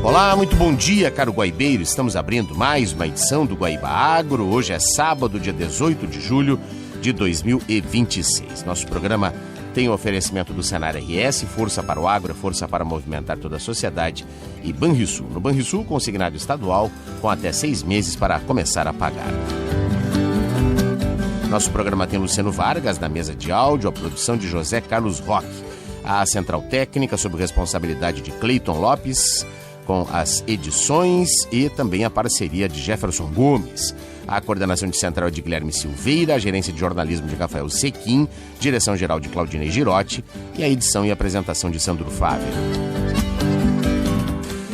Olá, muito bom dia, caro guaibeiro. Estamos abrindo mais uma edição do Guaíba Agro. Hoje é sábado, dia 18 de julho de 2026. Nosso programa tem o oferecimento do Senar RS, força para o agro, força para movimentar toda a sociedade, e Banrisul. No Banrisul, consignado estadual, com até 6 meses para começar a pagar. Nosso programa tem Luciano Vargas na mesa de áudio, a produção de José Carlos Roque, a central técnica sob responsabilidade de Cleiton Lopes, com as edições e também a parceria de Jefferson Gomes. A coordenação de central é de Guilherme Silveira, a gerência de jornalismo de Rafael Sequim, direção-geral de Claudinei Girotti e a edição e apresentação de Sandro Fávero.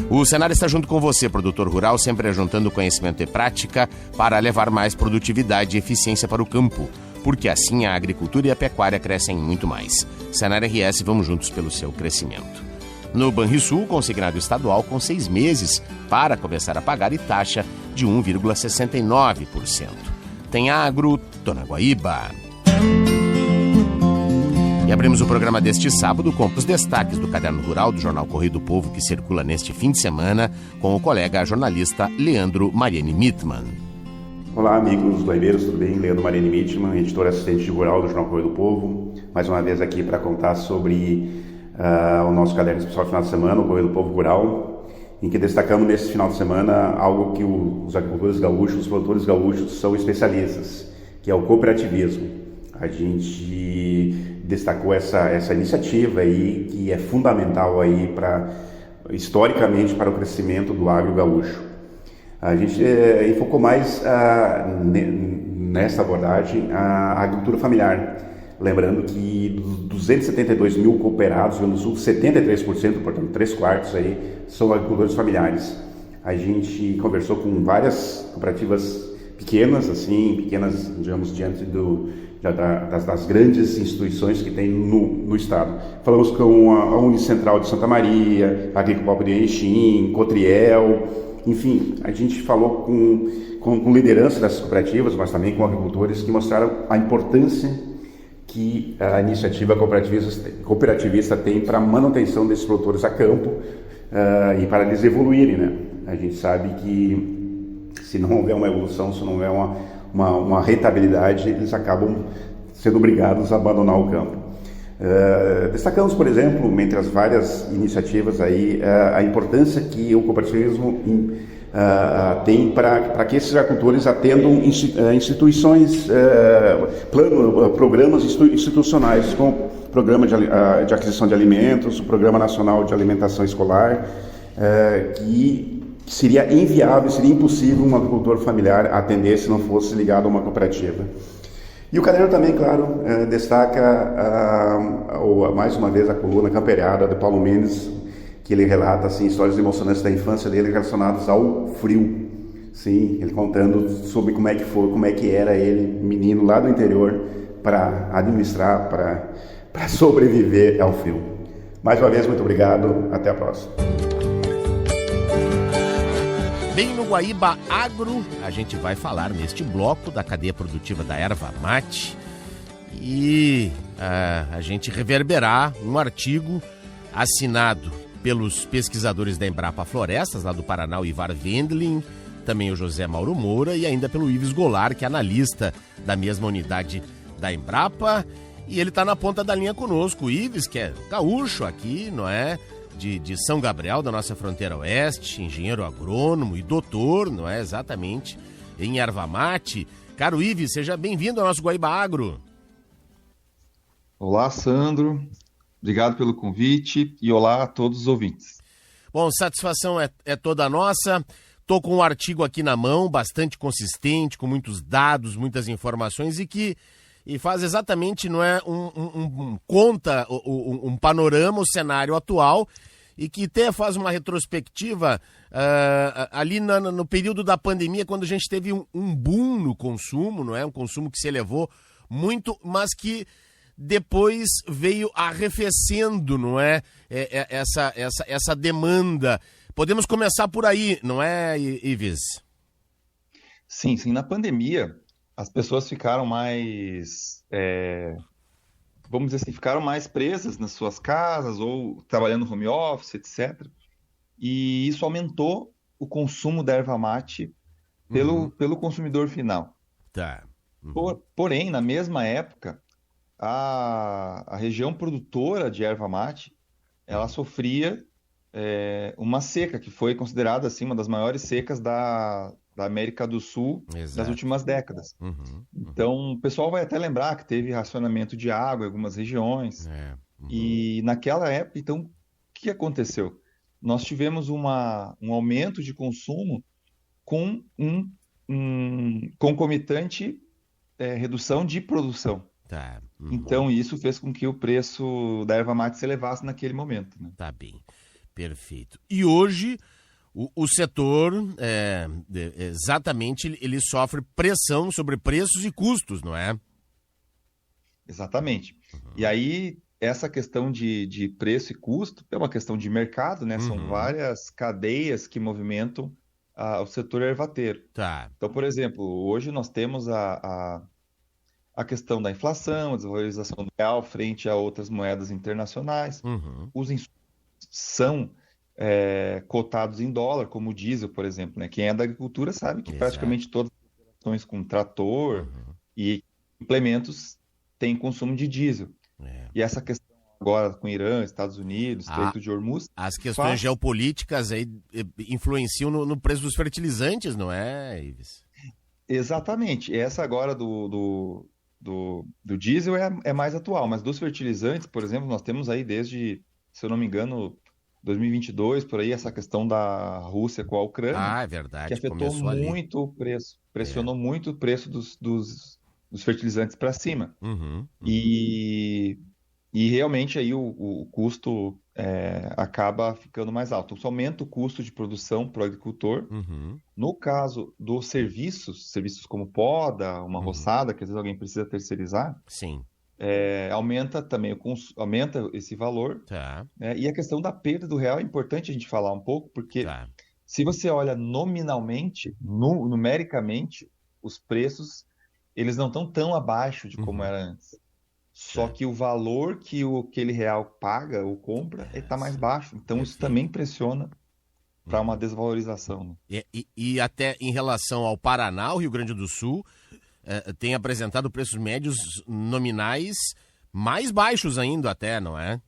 O Senar está junto com você, produtor rural, sempre ajuntando conhecimento e prática para levar mais produtividade e eficiência para o campo, porque assim a agricultura e a pecuária crescem muito mais. Senar RS, vamos juntos pelo seu crescimento. No Banrisul, consignado estadual com 6 meses para começar a pagar e taxa de 1,69%. Tem agro, tô na Guaíba. E abrimos o programa deste sábado com os destaques do Caderno Rural do Jornal Correio do Povo, que circula neste fim de semana, com o colega jornalista Leandro Mariani Mittman. Olá, amigos guaibeiros, tudo bem? Leandro Mariani Mittman, editor assistente rural do Jornal Correio do Povo. Mais uma vez aqui para contar sobre o nosso caderno especial final de semana, o Correio do Povo Rural, em que destacamos nesse final de semana algo que os agricultores gaúchos, os produtores gaúchos são especialistas, que é o cooperativismo. A gente destacou essa iniciativa aí, que é fundamental aí historicamente para o crescimento do agro gaúcho. A gente enfocou mais nessa abordagem a agricultura familiar. Lembrando que dos 272 mil cooperados no Rio Grande do Sul, 73%, portanto 3/4 aí, são agricultores familiares. A gente conversou com várias cooperativas pequenas, digamos, diante das grandes instituições que tem no estado. Falamos com a Unicentral de Santa Maria, a Agricopop de Erechim, Cotriel, enfim, a gente falou com liderança dessas cooperativas, mas também com agricultores que mostraram a importância que a iniciativa cooperativista tem para a manutenção desses produtores a campo e para eles evoluírem, né? A gente sabe que se não houver uma evolução, se não houver uma rentabilidade, eles acabam sendo obrigados a abandonar o campo. Destacamos, por exemplo, entre as várias iniciativas aí, a importância que o cooperativismo tem para que esses agricultores atendam instituições, programas institucionais, como o Programa de Aquisição de Alimentos, o Programa Nacional de Alimentação Escolar, que seria inviável, seria impossível um agricultor familiar atender se não fosse ligado a uma cooperativa. E o caderno também, claro, destaca mais uma vez a coluna Camperiada de Paulo Mendes, que ele relata assim, histórias emocionantes da infância dele relacionadas ao frio. Sim, ele contando sobre como é que era ele, menino lá do interior, para administrar, para sobreviver ao frio. Mais uma vez, muito obrigado, até a próxima. Bem, no Guaíba Agro, a gente vai falar neste bloco da cadeia produtiva da erva mate e a gente reverberar um artigo assinado pelos pesquisadores da Embrapa Florestas, lá do Paraná, o Ivar Wendling, também o José Mauro Moura e ainda pelo Ives Goulart, que é analista da mesma unidade da Embrapa, e ele está na ponta da linha conosco. O Ives, que é gaúcho aqui, não é? De São Gabriel, da nossa fronteira oeste, engenheiro agrônomo e doutor, não é? Exatamente, em erva mate. Caro Ives, seja bem-vindo ao nosso Guaíba Agro. Olá, Sandro. Obrigado pelo convite e olá a todos os ouvintes. Bom, satisfação é toda nossa. Estou com um artigo aqui na mão, bastante consistente, com muitos dados, muitas informações e faz exatamente, não é, conta um panorama, o cenário atual e que até faz uma retrospectiva ali no período da pandemia, quando a gente teve um boom no consumo, não é? Um consumo que se elevou muito, mas que depois veio arrefecendo, não é? Essa demanda. Podemos começar por aí, não é, Ives? Sim. Na pandemia, as pessoas ficaram mais, vamos dizer assim, ficaram mais presas nas suas casas ou trabalhando no home office, etc. e isso aumentou o consumo da erva mate pelo consumidor final. Tá. Porém, na mesma época, a região produtora de erva mate, ela sofria uma seca, que foi considerada assim, uma das maiores secas da América do Sul das Exato. últimas décadas. Então, o pessoal vai até lembrar que teve racionamento de água em algumas regiões. E naquela época, então, o que aconteceu? Nós tivemos um aumento de consumo com concomitante redução de produção. Tá. Então, isso fez com que o preço da erva mate se elevasse naquele momento, né? Tá bem. Perfeito. E hoje, o setor, exatamente, ele sofre pressão sobre preços e custos, não é? Exatamente. E aí, essa questão de preço e custo é uma questão de mercado, né? São várias cadeias que movimentam o setor ervateiro. Tá. Então, por exemplo, hoje nós temos a questão da inflação, a desvalorização do real frente a outras moedas internacionais. Os insumos são cotados em dólar, como o diesel, por exemplo, né? Quem é da agricultura sabe que Exato. praticamente todas as operações com trator e implementos têm consumo de diesel. E essa questão agora com Irã, Estados Unidos, Estreito de Hormuz... As questões geopolíticas aí influenciam no preço dos fertilizantes, não é, Ives? Exatamente. Essa agora do diesel é mais atual, mas dos fertilizantes, por exemplo, nós temos aí desde, se eu não me engano, 2022, por aí, essa questão da Rússia com a Ucrânia, É verdade. que afetou muito o preço, pressionou muito o preço dos fertilizantes para cima. E realmente aí o custo acaba ficando mais alto. Isso aumenta o custo de produção para o agricultor. No caso dos serviços como poda, uma roçada, que às vezes alguém precisa terceirizar, sim, aumenta também aumenta esse valor. Tá. E a questão da perda do real é importante a gente falar um pouco, porque se você olha nominalmente, numericamente, os preços eles não estão tão abaixo de como era antes. Só que o valor que aquele real paga ou compra está mais baixo. Então isso também pressiona para uma desvalorização. Né? E até em relação ao Paraná, o Rio Grande do Sul tem apresentado preços médios nominais mais baixos ainda até, não é?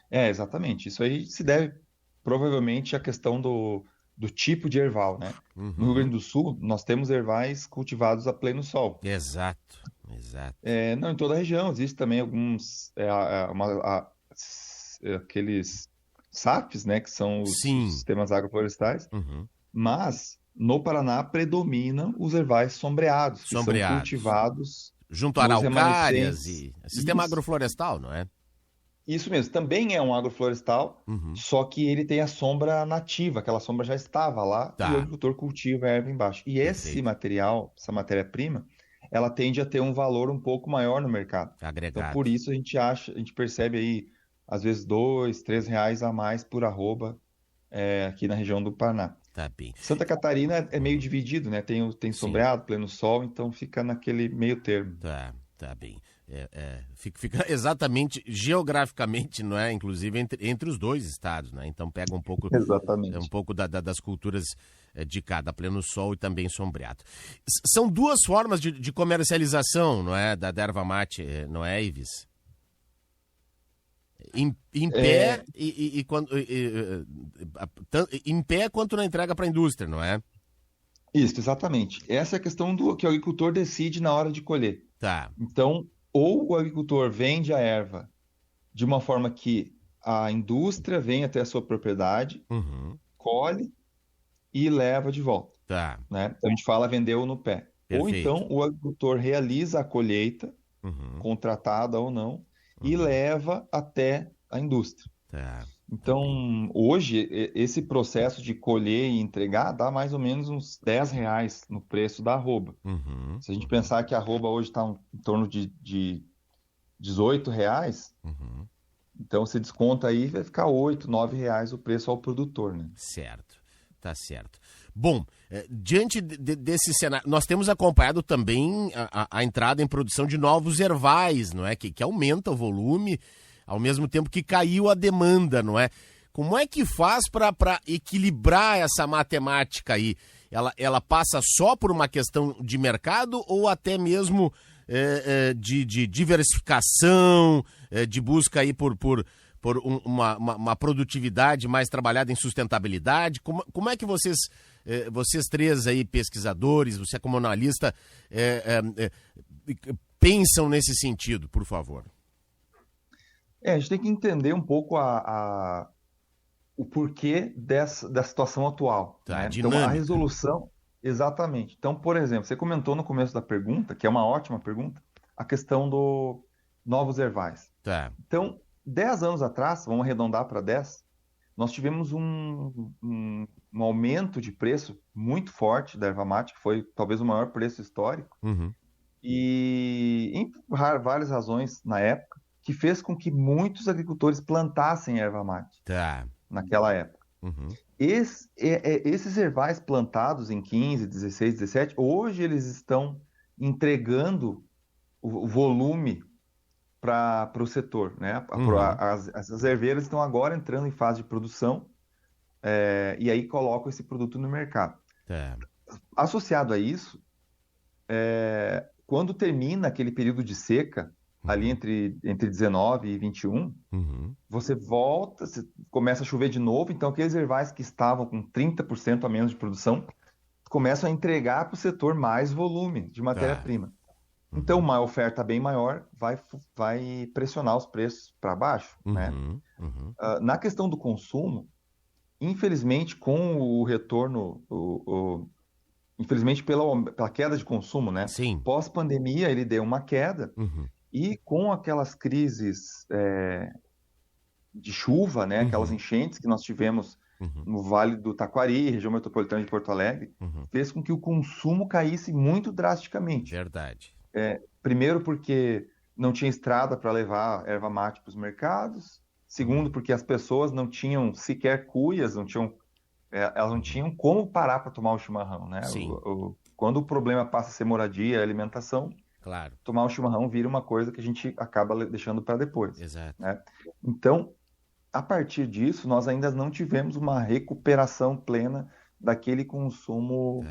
Exatamente. Isso aí se deve provavelmente à questão do tipo de erval, né? No Rio Grande do Sul, nós temos ervais cultivados a pleno sol. Exato. Não, em toda a região existe também alguns aqueles SAFs, né, que são os sistemas agroflorestais, mas no Paraná predominam os ervais sombreados, que são cultivados junto a araucárias e sistema agroflorestal, não é? Isso mesmo, também é um agroflorestal, só que ele tem a sombra nativa, aquela sombra já estava lá e o agricultor cultiva a erva embaixo. E esse material, essa matéria-prima, ela tende a ter um valor um pouco maior no mercado. Agregado. Então, por isso a gente percebe aí, às vezes, R$2, R$3 a mais por arroba aqui na região do Paraná. Tá bem. Santa Catarina é meio dividido, né? Tem sombreado, pleno sol, então fica naquele meio termo. Tá bem. Fica exatamente, geograficamente, não é? Inclusive entre os dois estados, né? Então pega um pouco, um pouco das culturas de cada, pleno sol e também sombreado. São duas formas de comercialização, não é? Da erva mate, não é, Ives? Em pé em pé quanto na entrega para a indústria, não é? Isso, exatamente. Essa é a questão que o agricultor decide na hora de colher. Tá. Então, ou o agricultor vende a erva de uma forma que a indústria vem até a sua propriedade, colhe e leva de volta. Tá. Né? Então, a gente fala vendeu no pé. Perfeito. Ou então o agricultor realiza a colheita, contratada ou não, e leva até a indústria. Tá. Então, hoje, esse processo de colher e entregar dá mais ou menos uns R$10 no preço da arroba. Se a gente pensar que a arroba hoje está em torno de R$18, então você desconta aí, vai ficar R$8, R$9 o preço ao produtor, né? Certo, tá certo. Bom, diante desse cenário, nós temos acompanhado também a entrada em produção de novos ervais, não é? Que aumenta o volume, ao mesmo tempo que caiu a demanda, não é? Como é que faz para equilibrar essa matemática aí? Ela passa só por uma questão de mercado ou até mesmo de diversificação, de busca aí por uma produtividade mais trabalhada em sustentabilidade? Como é que vocês três aí, pesquisadores, você como analista, pensam nesse sentido, por favor? A gente tem que entender um pouco o porquê da situação atual. Tá, né? Então, a resolução... Exatamente. Então, por exemplo, você comentou no começo da pergunta, que é uma ótima pergunta, a questão do novos herbais. Tá. Então, 10 anos atrás, vamos arredondar para 10, nós tivemos um aumento de preço muito forte da erva mate, que foi talvez o maior preço histórico, e em várias razões na época, que fez com que muitos agricultores plantassem erva mate naquela época. Esses herbais plantados em 15, 16, 17, hoje eles estão entregando o volume para o setor, né? As herveiras estão agora entrando em fase de produção e aí colocam esse produto no mercado. Associado a isso, quando termina aquele período de seca, ali entre 19 e 21, você volta, começa a chover de novo, então aqueles herbais que estavam com 30% a menos de produção começam a entregar para o setor mais volume de matéria-prima. Então, uma oferta bem maior vai pressionar os preços para baixo. Né? Na questão do consumo, infelizmente, com o retorno, infelizmente pela queda de consumo, né? Pós-pandemia, ele deu uma queda, e com aquelas crises de chuva, né? Aquelas enchentes que nós tivemos no Vale do Taquari, região metropolitana de Porto Alegre, fez com que o consumo caísse muito drasticamente. Verdade. Primeiro porque não tinha estrada para levar erva mate para os mercados. Segundo, porque as pessoas não tinham sequer cuias, elas não tinham como parar para tomar o chimarrão, né? Quando o problema passa a ser moradia e alimentação, tomar o chimarrão vira uma coisa que a gente acaba deixando para depois. Exato. Né? Então, a partir disso, nós ainda não tivemos uma recuperação plena daquele consumo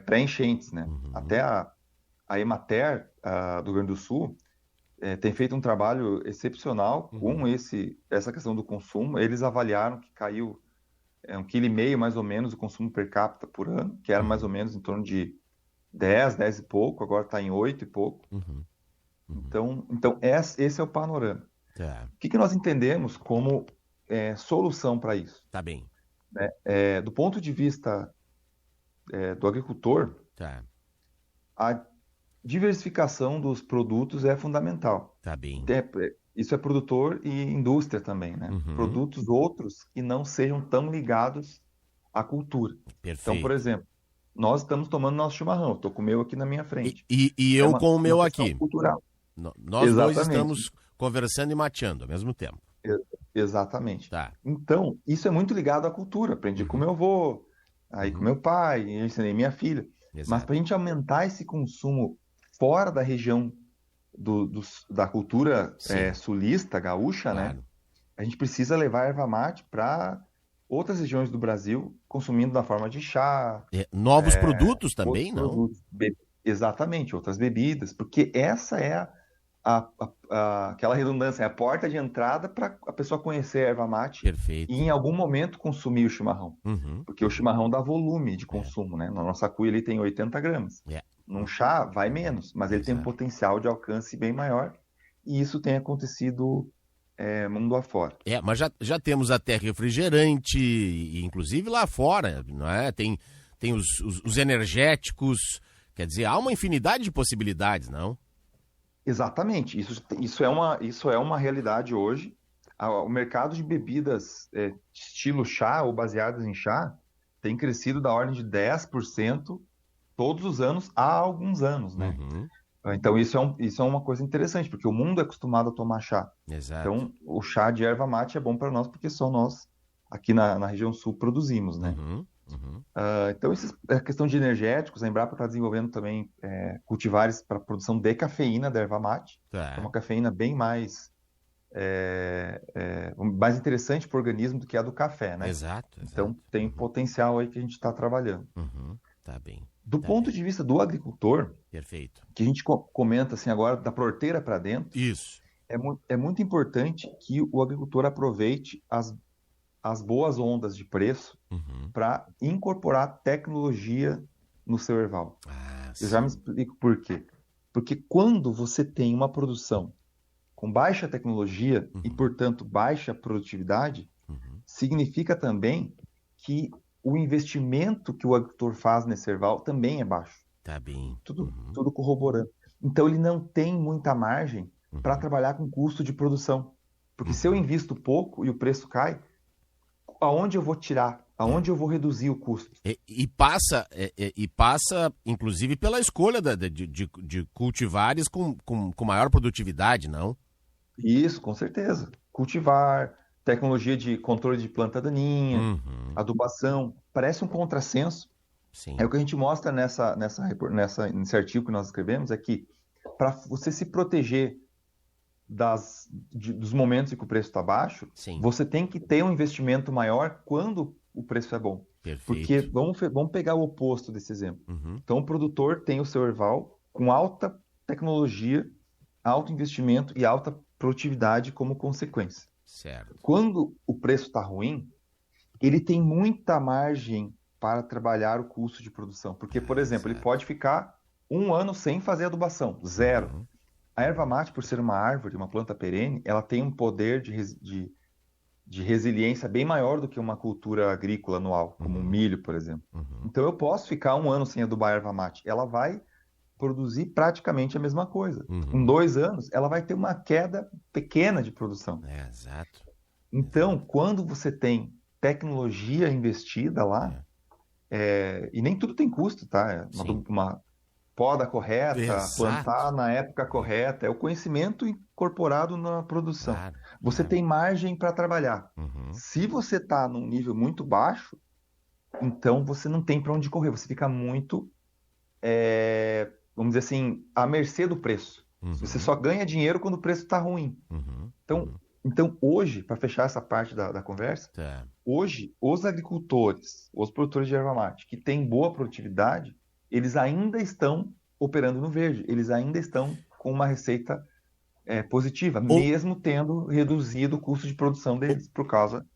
pré-enchentes, né? Até a Emater do Rio Grande do Sul tem feito um trabalho excepcional com essa questão do consumo. Eles avaliaram que caiu 1,5 kg mais ou menos o consumo per capita por ano, que era mais ou menos em torno de 10 e pouco, agora está em 8 e pouco. Então esse é o panorama. O que nós entendemos como solução para isso? Tá bem. Do ponto de vista do agricultor, a diversificação dos produtos é fundamental. Tá bem. Isso é produtor e indústria também, né? Produtos outros que não sejam tão ligados à cultura. Perfeito. Então, por exemplo, nós estamos tomando nosso chimarrão. Estou com o meu aqui na minha frente. E eu com o meu aqui. Cultural. Nós dois estamos conversando e mateando ao mesmo tempo. Exatamente. Então, isso é muito ligado à cultura. Aprendi com meu avô, aí com meu pai, eu ensinei minha filha. Mas para a gente aumentar esse consumo fora da região da cultura sulista, gaúcha, né? A gente precisa levar a erva mate para outras regiões do Brasil, consumindo da forma de chá. Novos produtos também, não? Produtos, exatamente, outras bebidas, porque essa é aquela redundância, é a porta de entrada para a pessoa conhecer a erva mate. Perfeito. E em algum momento consumir o chimarrão. Porque o chimarrão dá volume de consumo, né? Na nossa cuia ele tem 80 gramas. Num chá vai menos, mas ele tem um potencial de alcance bem maior, e isso tem acontecido mundo afora. Mas já temos até refrigerante, e inclusive lá fora, não é? Tem os energéticos, quer dizer, há uma infinidade de possibilidades, não? Exatamente, isso é uma realidade hoje. O mercado de bebidas estilo chá ou baseadas em chá tem crescido da ordem de 10% todos os anos há alguns anos, né? Então isso é uma coisa interessante, porque o mundo é acostumado a tomar chá. Então o chá de erva mate é bom para nós, porque só nós aqui na região sul produzimos, né? Então a questão de energéticos, a Embrapa está desenvolvendo também cultivares para produção de cafeína da erva mate. É uma cafeína bem mais mais interessante para o organismo do que a do café, né? Exato. Então tem potencial aí que a gente está trabalhando. Tá bem. Do ponto de vista do agricultor, perfeito, que a gente comenta assim agora da porteira para dentro, isso é muito importante que o agricultor aproveite as boas ondas de preço para incorporar tecnologia no seu erval. Eu já me explico por quê. Porque quando você tem uma produção com baixa tecnologia e, portanto, baixa produtividade, significa também que o investimento que o agricultor faz nesse erval também é baixo. Tá bem. Tudo corroborando. Então, ele não tem muita margem para trabalhar com custo de produção. Porque se eu invisto pouco e o preço cai, aonde eu vou tirar? Aonde eu vou reduzir o custo? E passa, inclusive, pela escolha de cultivares com maior produtividade, não? Isso, com certeza. Cultivar, tecnologia de controle de planta daninha, adubação. Parece um contrassenso. Sim. É o que a gente mostra nesse artigo que nós escrevemos, é que para você se proteger dos momentos em que o preço está baixo, você tem que ter um investimento maior quando o preço é bom. Perfeito. Porque vamos pegar o oposto desse exemplo. Então, o produtor tem o seu erval com alta tecnologia, alto investimento e alta produtividade como consequência. Certo. Quando o preço está ruim, ele tem muita margem para trabalhar o custo de produção. Porque, por exemplo, ele pode ficar 1 ano sem fazer adubação, zero. A erva mate, por ser uma árvore, uma planta perene, ela tem um poder de resiliência bem maior do que uma cultura agrícola anual, como o milho, por exemplo. Então eu posso ficar 1 ano sem adubar a erva mate. Ela vai produzir praticamente a mesma coisa. Em 2 anos, ela vai ter uma queda pequena de produção. Exato. Então, quando você tem tecnologia investida lá, e nem tudo tem custo, tá? Uma poda correta, plantar na época correta, é o conhecimento incorporado na produção. Você tem margem para trabalhar. Se você está num nível muito baixo, então você não tem para onde correr, você fica muito, vamos dizer assim, à mercê do preço. Você só ganha dinheiro quando o preço está ruim. Então, hoje, para fechar essa parte da conversa, hoje, os agricultores, os produtores de erva mate, que têm boa produtividade, eles ainda estão operando no verde, eles ainda estão com uma receita positiva, mesmo tendo reduzido o custo de produção deles por causa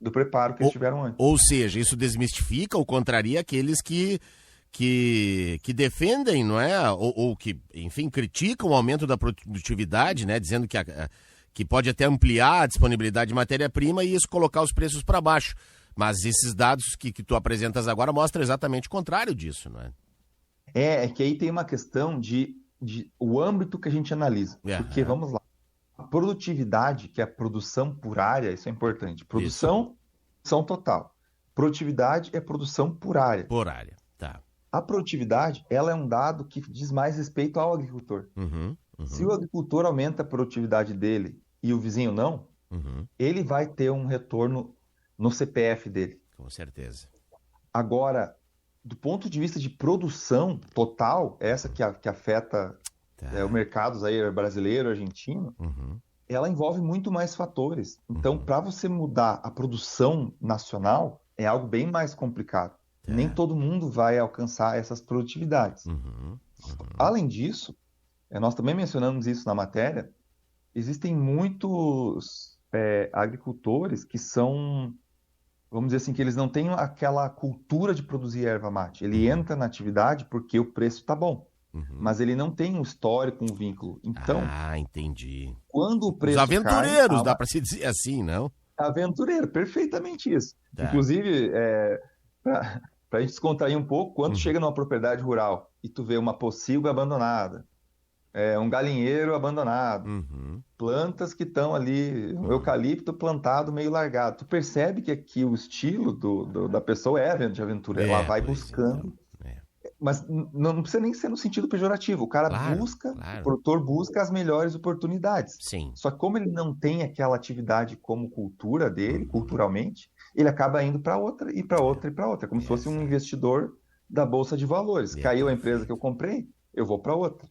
do preparo que eles tiveram antes. Ou seja, isso desmistifica ou contraria aqueles que defendem, não é? Ou que, enfim, criticam o aumento da produtividade, né? Dizendo que pode até ampliar a disponibilidade de matéria-prima e isso colocar os preços para baixo. Mas esses dados que tu apresentas agora mostram exatamente o contrário disso, não é? É que aí tem uma questão de o âmbito que a gente analisa. Porque, vamos lá, a produtividade, que é a produção por área, isso é importante. Produção total. Produtividade é produção por área. Por área, tá. A produtividade, ela é um dado que diz mais respeito ao agricultor. Se o agricultor aumenta a produtividade dele e o vizinho não, ele vai ter um retorno no CPF dele. Com certeza. Agora, do ponto de vista de produção total, essa que afeta o mercado aí, brasileiro, argentino, ela envolve muito mais fatores. Então, para você mudar a produção nacional, é algo bem mais complicado. Nem todo mundo vai alcançar essas produtividades. Além disso, nós também mencionamos isso na matéria, existem muitos agricultores que são, vamos dizer assim, que eles não têm aquela cultura de produzir erva mate. Ele entra na atividade porque o preço está bom, mas ele não tem um histórico, um vínculo. Então, entendi. Quando o preço Os aventureiros, dá para se dizer assim, não? Aventureiro, perfeitamente isso. Inclusive, para a gente descontrair um pouco, quando chega numa propriedade rural e tu vê uma pocilga abandonada, um galinheiro abandonado, plantas que estão ali, um eucalipto plantado meio largado. Tu percebe que aqui o estilo da pessoa é de aventura, ela vai buscando. Mas não precisa nem ser no sentido pejorativo. O cara busca, o produtor busca as melhores oportunidades. Sim. Só que como ele não tem aquela atividade como cultura dele, culturalmente, ele acaba indo para outra, e para outra, e para outra. Como se fosse um investidor da Bolsa de Valores. Caiu a empresa que eu comprei, eu vou para outra.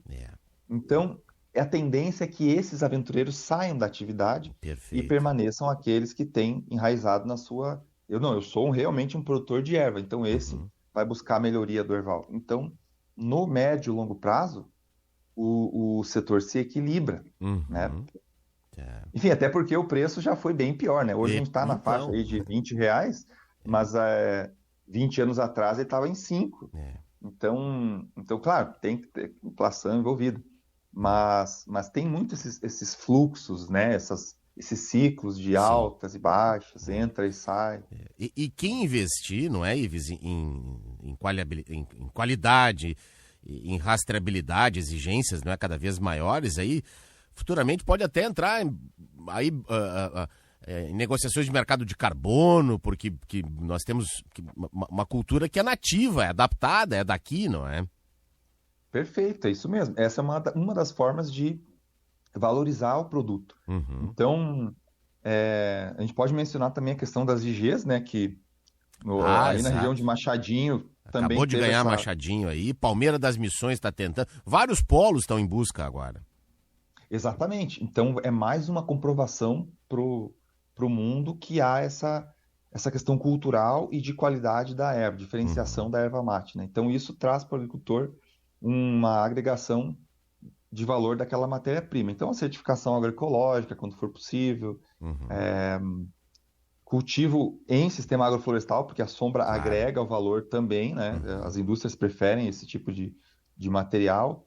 Então, a tendência é que esses aventureiros saiam da atividade e permaneçam aqueles que têm enraizado na sua... Eu sou realmente um produtor de erva, então esse vai buscar a melhoria do erval. Então, no médio e longo prazo, o setor se equilibra, né? Enfim, até porque o preço já foi bem pior, né? Hoje a gente está na faixa aí de R$20, mas 20 anos atrás ele estava em 5. Então, claro, tem que ter inflação envolvida. Mas tem muito esses fluxos, né? Esses ciclos de altas e baixas, entra e sai. E quem investir, não é, Ives, em qualidade, em rastreabilidade, exigências, não é, cada vez maiores, aí futuramente pode até entrar aí em negociações de mercado de carbono, porque nós temos uma cultura que é nativa, é adaptada, é daqui, não é? Perfeito, é isso mesmo. Essa é uma das formas de valorizar o produto. Então, a gente pode mencionar também a questão das IGs, né? Que aí na região de Machadinho também acabou de ganhar Machadinho aí, Palmeira das Missões está tentando. Vários polos estão em busca agora. Exatamente. Então, é mais uma comprovação pro mundo que há essa questão cultural e de qualidade da erva, diferenciação da erva mate, né? Então, isso traz para o agricultor uma agregação de valor daquela matéria-prima. Então, a certificação agroecológica, quando for possível, cultivo em sistema agroflorestal, porque a sombra agrega o valor também, né? As indústrias preferem esse tipo de material.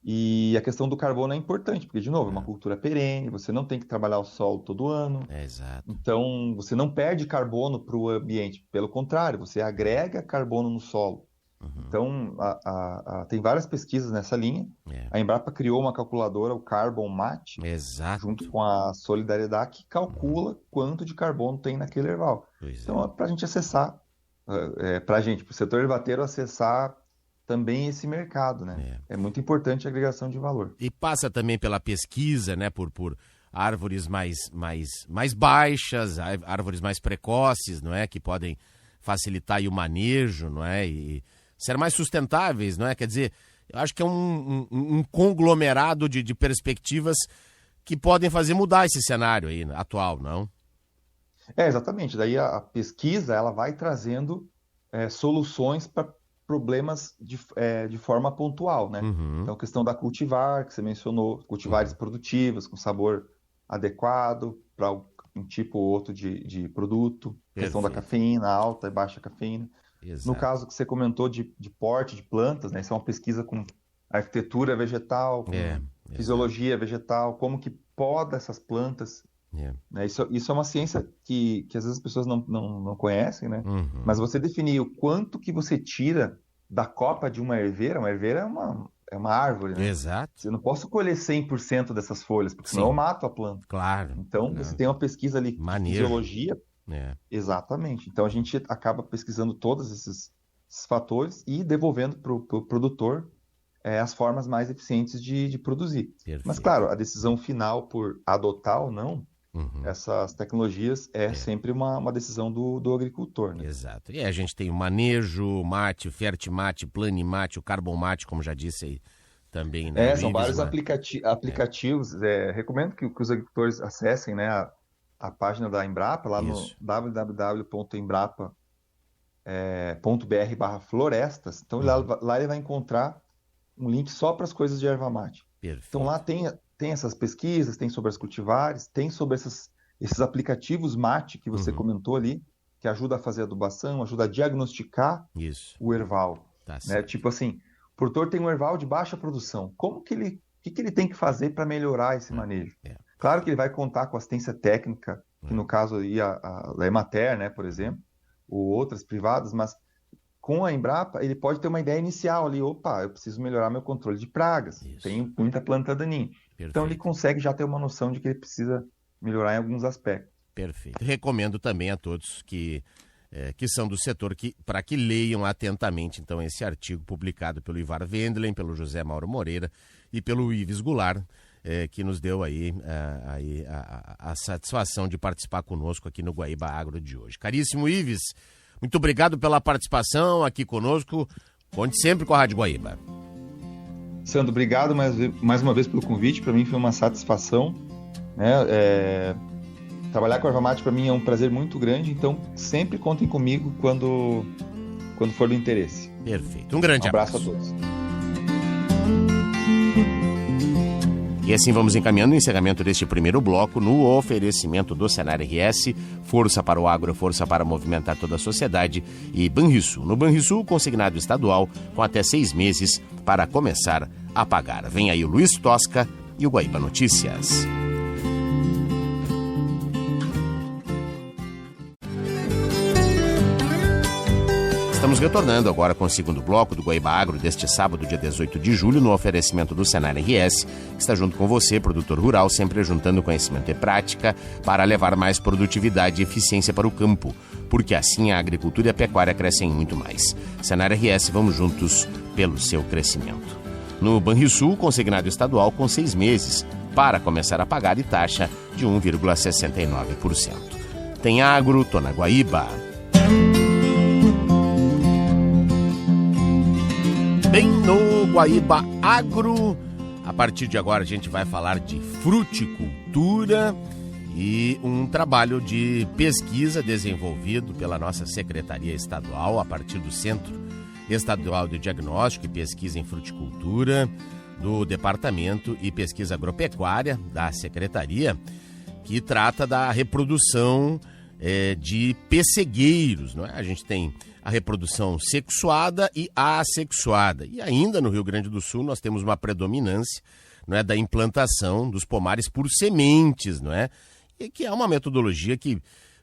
E a questão do carbono é importante, porque, de novo, é uma cultura perene, você não tem que trabalhar o solo todo ano. Exato. Então, você não perde carbono para o ambiente, pelo contrário, você agrega carbono no solo. Então, tem várias pesquisas nessa linha. A Embrapa criou uma calculadora, o Carbon Mate, junto com a Solidariedade, que calcula quanto de carbono tem naquele erval. Então, para a gente acessar, para o setor ervateiro acessar também esse mercado, né? É muito importante a agregação de valor. E passa também pela pesquisa, né? Por árvores mais baixas, árvores mais precoces, não é? Que podem facilitar aí o manejo, não é? E ser mais sustentáveis, não é? Quer dizer, eu acho que é um conglomerado de perspectivas que podem fazer mudar esse cenário aí atual, não? Exatamente. Daí a pesquisa ela vai trazendo soluções para problemas de forma pontual, né? Então, a questão da cultivar, que você mencionou, cultivares produtivos, com sabor adequado para um tipo ou outro de produto, questão da cafeína, alta e baixa cafeína. Exato. No caso que você comentou de porte de plantas, né? Isso é uma pesquisa com arquitetura vegetal, com fisiologia vegetal, como que poda essas plantas. Né? Isso é uma ciência que às vezes as pessoas não conhecem, né? Mas você definir o quanto que você tira da copa de uma herveira é uma árvore, né? Exato. Eu não posso colher 100% dessas folhas, porque senão eu mato a planta. Claro. Então, você tem uma pesquisa ali de fisiologia. Exatamente. Então, a gente acaba pesquisando todos esses fatores e devolvendo para o produtor as formas mais eficientes de produzir. Perfeito. Mas, claro, a decisão final por adotar ou não essas tecnologias sempre uma decisão do agricultor, né? Exato. E a gente tem o manejo mate, o Fertimate, Planimate, o Carbon Mate, como já disse aí também, né? São vários aplicativos. Recomendo que os agricultores acessem, né, a página da Embrapa, lá no www.embrapa.br/florestas. Então, lá ele vai encontrar um link só para as coisas de erva mate. Perfeito. Então, lá tem essas pesquisas, tem sobre as cultivares, tem sobre esses aplicativos mate que você comentou ali, que ajuda a fazer adubação, ajuda a diagnosticar o erval. Né? Tipo assim, o produtor tem um erval de baixa produção. O que ele tem que fazer para melhorar esse manejo? Claro que ele vai contar com assistência técnica, que no caso aí a Emater, né, por exemplo, ou outras privadas, mas com a Embrapa ele pode ter uma ideia inicial ali, eu preciso melhorar meu controle de pragas, tenho muita planta daninha. Então ele consegue já ter uma noção de que ele precisa melhorar em alguns aspectos. Perfeito. Recomendo também a todos que são do setor para que leiam atentamente então esse artigo publicado pelo Ivar Wendlen, pelo José Mauro Moreira e pelo Ives Goulart, que nos deu aí a satisfação de participar conosco aqui no Guaíba Agro de hoje. Caríssimo Ives, muito obrigado pela participação aqui conosco. Conte sempre com a Rádio Guaíba. Sandro, obrigado mais uma vez pelo convite. Para mim foi uma satisfação, né? Trabalhar com a erva mate para mim é um prazer muito grande, então sempre contem comigo quando for do interesse. Perfeito. Um grande abraço a todos. E assim vamos encaminhando o encerramento deste primeiro bloco no oferecimento do Senar RS, força para o agro, força para movimentar toda a sociedade, e Banrisul. No Banrisul, consignado estadual com até 6 meses para começar a pagar. Vem aí o Luiz Tosca e o Guaíba Notícias. Estamos retornando agora com o segundo bloco do Guaíba Agro deste sábado, dia 18 de julho, no oferecimento do Senar RS, que está junto com você, produtor rural, sempre juntando conhecimento e prática para levar mais produtividade e eficiência para o campo, porque assim a agricultura e a pecuária crescem muito mais. Senar RS, vamos juntos pelo seu crescimento. No Banrisul, consignado estadual com 6 meses para começar a pagar e taxa de 1,69%. Tem agro, tô na Guaíba. Bem no Guaíba Agro, a partir de agora a gente vai falar de fruticultura e um trabalho de pesquisa desenvolvido pela nossa Secretaria Estadual a partir do Centro Estadual de Diagnóstico e Pesquisa em Fruticultura do Departamento e Pesquisa Agropecuária da Secretaria, que trata da reprodução de pessegueiros, não é? A gente tem a reprodução sexuada e assexuada. E ainda no Rio Grande do Sul nós temos uma predominância, não é, da implantação dos pomares por sementes, não é? E que é uma metodologia que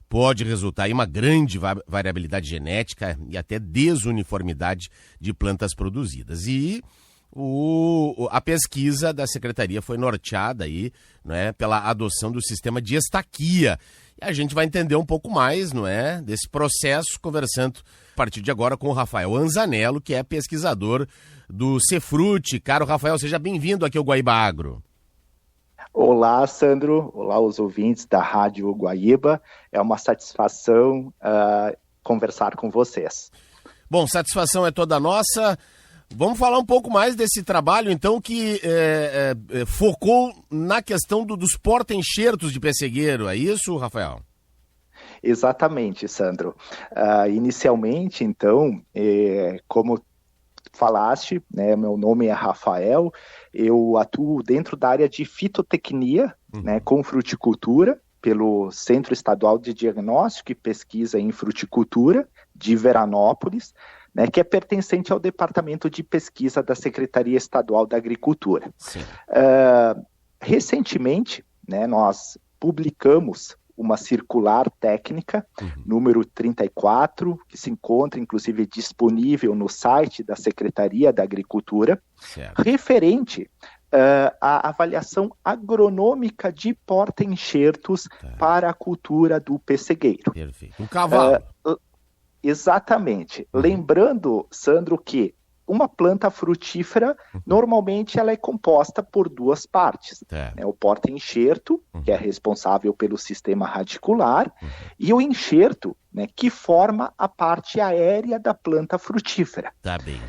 pode resultar em uma grande variabilidade genética e até desuniformidade de plantas produzidas. E a pesquisa da Secretaria foi norteada aí, não é, pela adoção do sistema de estaquia. E a gente vai entender um pouco mais, não é, desse processo, conversando a partir de agora com o Rafael Anzanello, que é pesquisador do Cefrute. Caro Rafael, seja bem-vindo aqui ao Guaíba Agro. Olá, Sandro. Olá, os ouvintes da Rádio Guaíba. É uma satisfação conversar com vocês. Bom, satisfação é toda nossa. Vamos falar um pouco mais desse trabalho, então, que focou na questão dos porta-enxertos de pessegueiro. É isso, Rafael? Exatamente, Sandro. Inicialmente, então, como falaste, né, meu nome é Rafael, eu atuo dentro da área de fitotecnia, né, com fruticultura, pelo Centro Estadual de Diagnóstico e Pesquisa em Fruticultura de Veranópolis, né, que é pertencente ao Departamento de Pesquisa da Secretaria Estadual da Agricultura. Recentemente, né, nós publicamos uma circular técnica, número 34, que se encontra, inclusive, disponível no site da Secretaria da Agricultura, referente à avaliação agronômica de porta-enxertos para a cultura do pessegueiro. Perfeito. Um cavalo. Exatamente. Lembrando, Sandro, que uma planta frutífera, normalmente ela é composta por 2 partes. Né? O porta-enxerto, que é responsável pelo sistema radicular, e o enxerto, né, que forma a parte aérea da planta frutífera. Tá bem.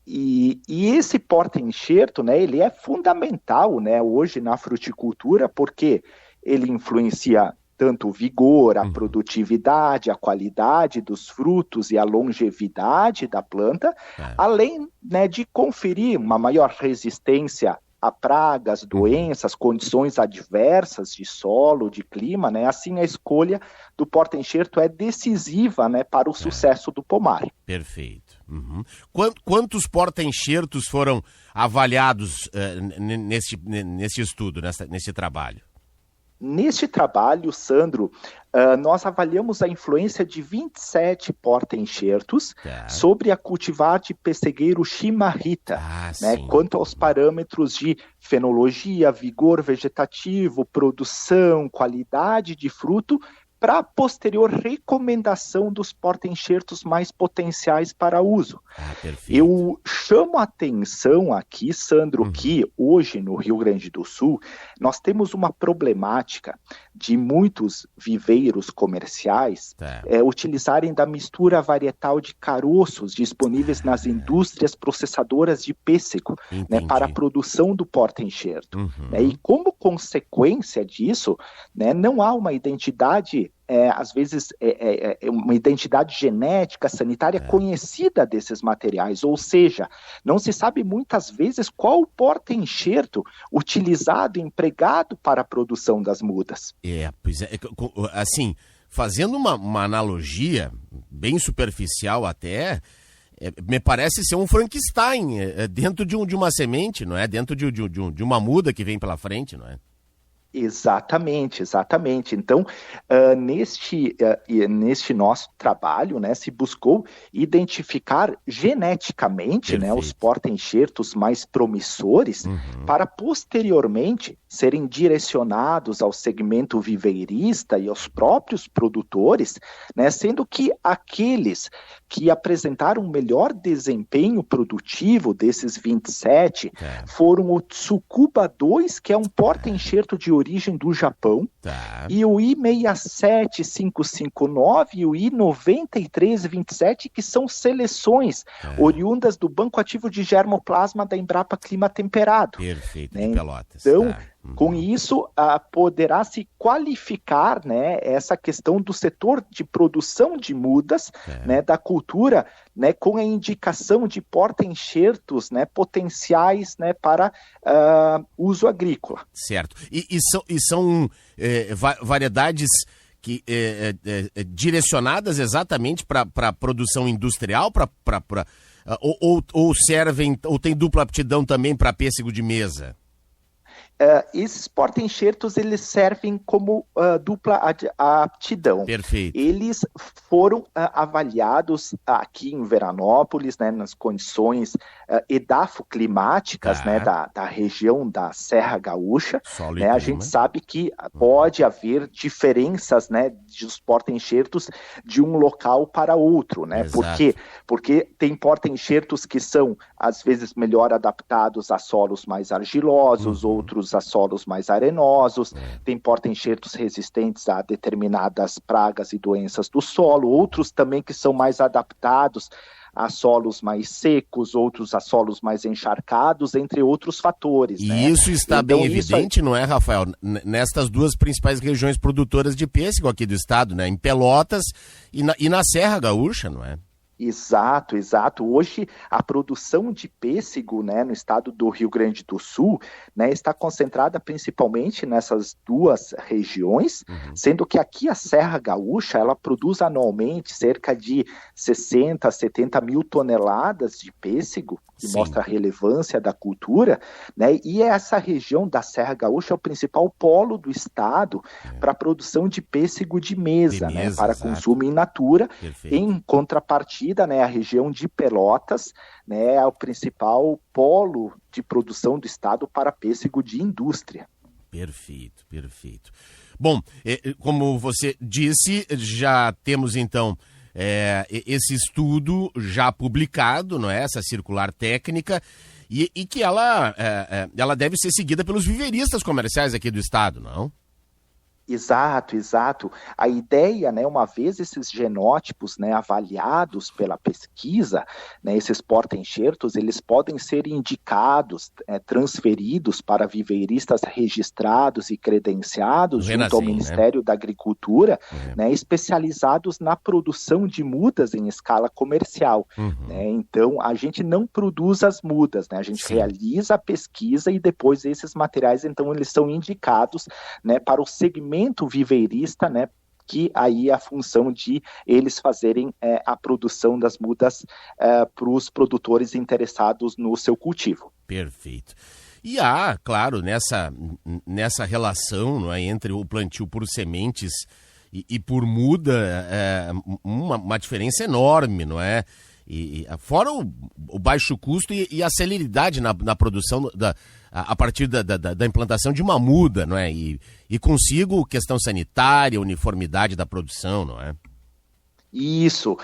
E esse porta-enxerto, né, ele é fundamental, né, hoje na fruticultura, porque ele influencia tanto o vigor, a produtividade, a qualidade dos frutos e a longevidade da planta, além, né, de conferir uma maior resistência a pragas, doenças, condições adversas de solo, de clima, né? Assim, a escolha do porta-enxerto é decisiva, né, para o sucesso do pomar. Perfeito. Quantos porta-enxertos foram avaliados nesse estudo, nesse trabalho? Neste trabalho, Sandro, nós avaliamos a influência de 27 porta-enxertos sobre a cultivar de pessegueiro Shimarita, né, quanto aos parâmetros de fenologia, vigor vegetativo, produção, qualidade de fruto para a posterior recomendação dos porta-enxertos mais potenciais para uso. Eu chamo a atenção aqui, Sandro, que hoje no Rio Grande do Sul nós temos uma problemática de muitos viveiros comerciais utilizarem da mistura varietal de caroços disponíveis nas indústrias processadoras de pêssego, né, para a produção do porta-enxerto. E como consequência disso, né, não há uma identidade, às vezes, uma identidade genética, sanitária conhecida desses materiais, ou seja, não se sabe muitas vezes qual o porta-enxerto utilizado, empregado para a produção das mudas. Assim, fazendo uma analogia bem superficial até, me parece ser um Frankenstein dentro de uma semente, não é? Dentro de uma muda que vem pela frente, não é? Exatamente. Então, neste nosso trabalho, né, se buscou identificar geneticamente, né, os porta-enxertos mais promissores para posteriormente serem direcionados ao segmento viveirista e aos próprios produtores, né, sendo que aqueles que apresentaram melhor desempenho produtivo desses 27 foram o Tsukuba 2, que é um porta-enxerto de origem do Japão, e o I67559 e o I9327, que são seleções oriundas do Banco Ativo de Germoplasma da Embrapa Clima Temperado. Perfeito, né? De Pelotas. Então, com isso, poderá se qualificar, né, essa questão do setor de produção de mudas, né, da cultura, né, com a indicação de porta-enxertos, né, potenciais, né, para uso agrícola. Certo. E são variedades que direcionadas exatamente para a produção industrial, ou servem, ou tem dupla aptidão também para pêssego de mesa? Esses porta-enxertos, eles servem como dupla aptidão. Perfeito. Eles foram avaliados aqui em Veranópolis, né, nas condições edafoclimáticas, né, da região da Serra Gaúcha. Né, a gente sabe que pode haver diferenças, né, dos porta-enxertos de um local para outro, né? Por quê? Porque tem porta-enxertos que são, às vezes, melhor adaptados a solos mais argilosos, outros a solos mais arenosos, tem porta-enxertos resistentes a determinadas pragas e doenças do solo, outros também que são mais adaptados a solos mais secos, outros a solos mais encharcados, entre outros fatores. E né? Isso está bem evidente, não é, Rafael? Nestas duas principais regiões produtoras de pêssego aqui do estado, né? Em Pelotas e na Serra Gaúcha, não é? Exato. Hoje, a produção de pêssego, né, no estado do Rio Grande do Sul, né, está concentrada principalmente nessas duas regiões, sendo que aqui a Serra Gaúcha, ela produz anualmente cerca de 60, 70 mil toneladas de pêssego, que mostra a relevância da cultura, né, e essa região da Serra Gaúcha é o principal polo do estado para a produção de pêssego de mesa, né, para consumo in natura. Em contrapartida, né, a região de Pelotas, né, é o principal polo de produção do estado para pêssego de indústria. Perfeito. Bom, como você disse, já temos então esse estudo já publicado, não é? Essa circular técnica, e que ela deve ser seguida pelos viveiristas comerciais aqui do estado, não? Exato. A ideia, né, uma vez esses genótipos, né, avaliados pela pesquisa, né, esses porta-enxertos, eles podem ser indicados, transferidos para viveiristas registrados e credenciados junto ao Ministério da Agricultura, né, especializados na produção de mudas em escala comercial. Né? Então, a gente não produz as mudas, né? A gente realiza a pesquisa e depois esses materiais, então, eles são indicados, né, para o segmento viveirista, né, que aí é a função de eles fazerem a produção das mudas para os produtores interessados no seu cultivo. Perfeito. E há, claro, nessa relação, não é, entre o plantio por sementes e por muda, uma diferença enorme, não é? Fora o baixo custo e a celeridade na produção a partir da implantação de uma muda, não é? E consigo questão sanitária, uniformidade da produção, não é? Isso.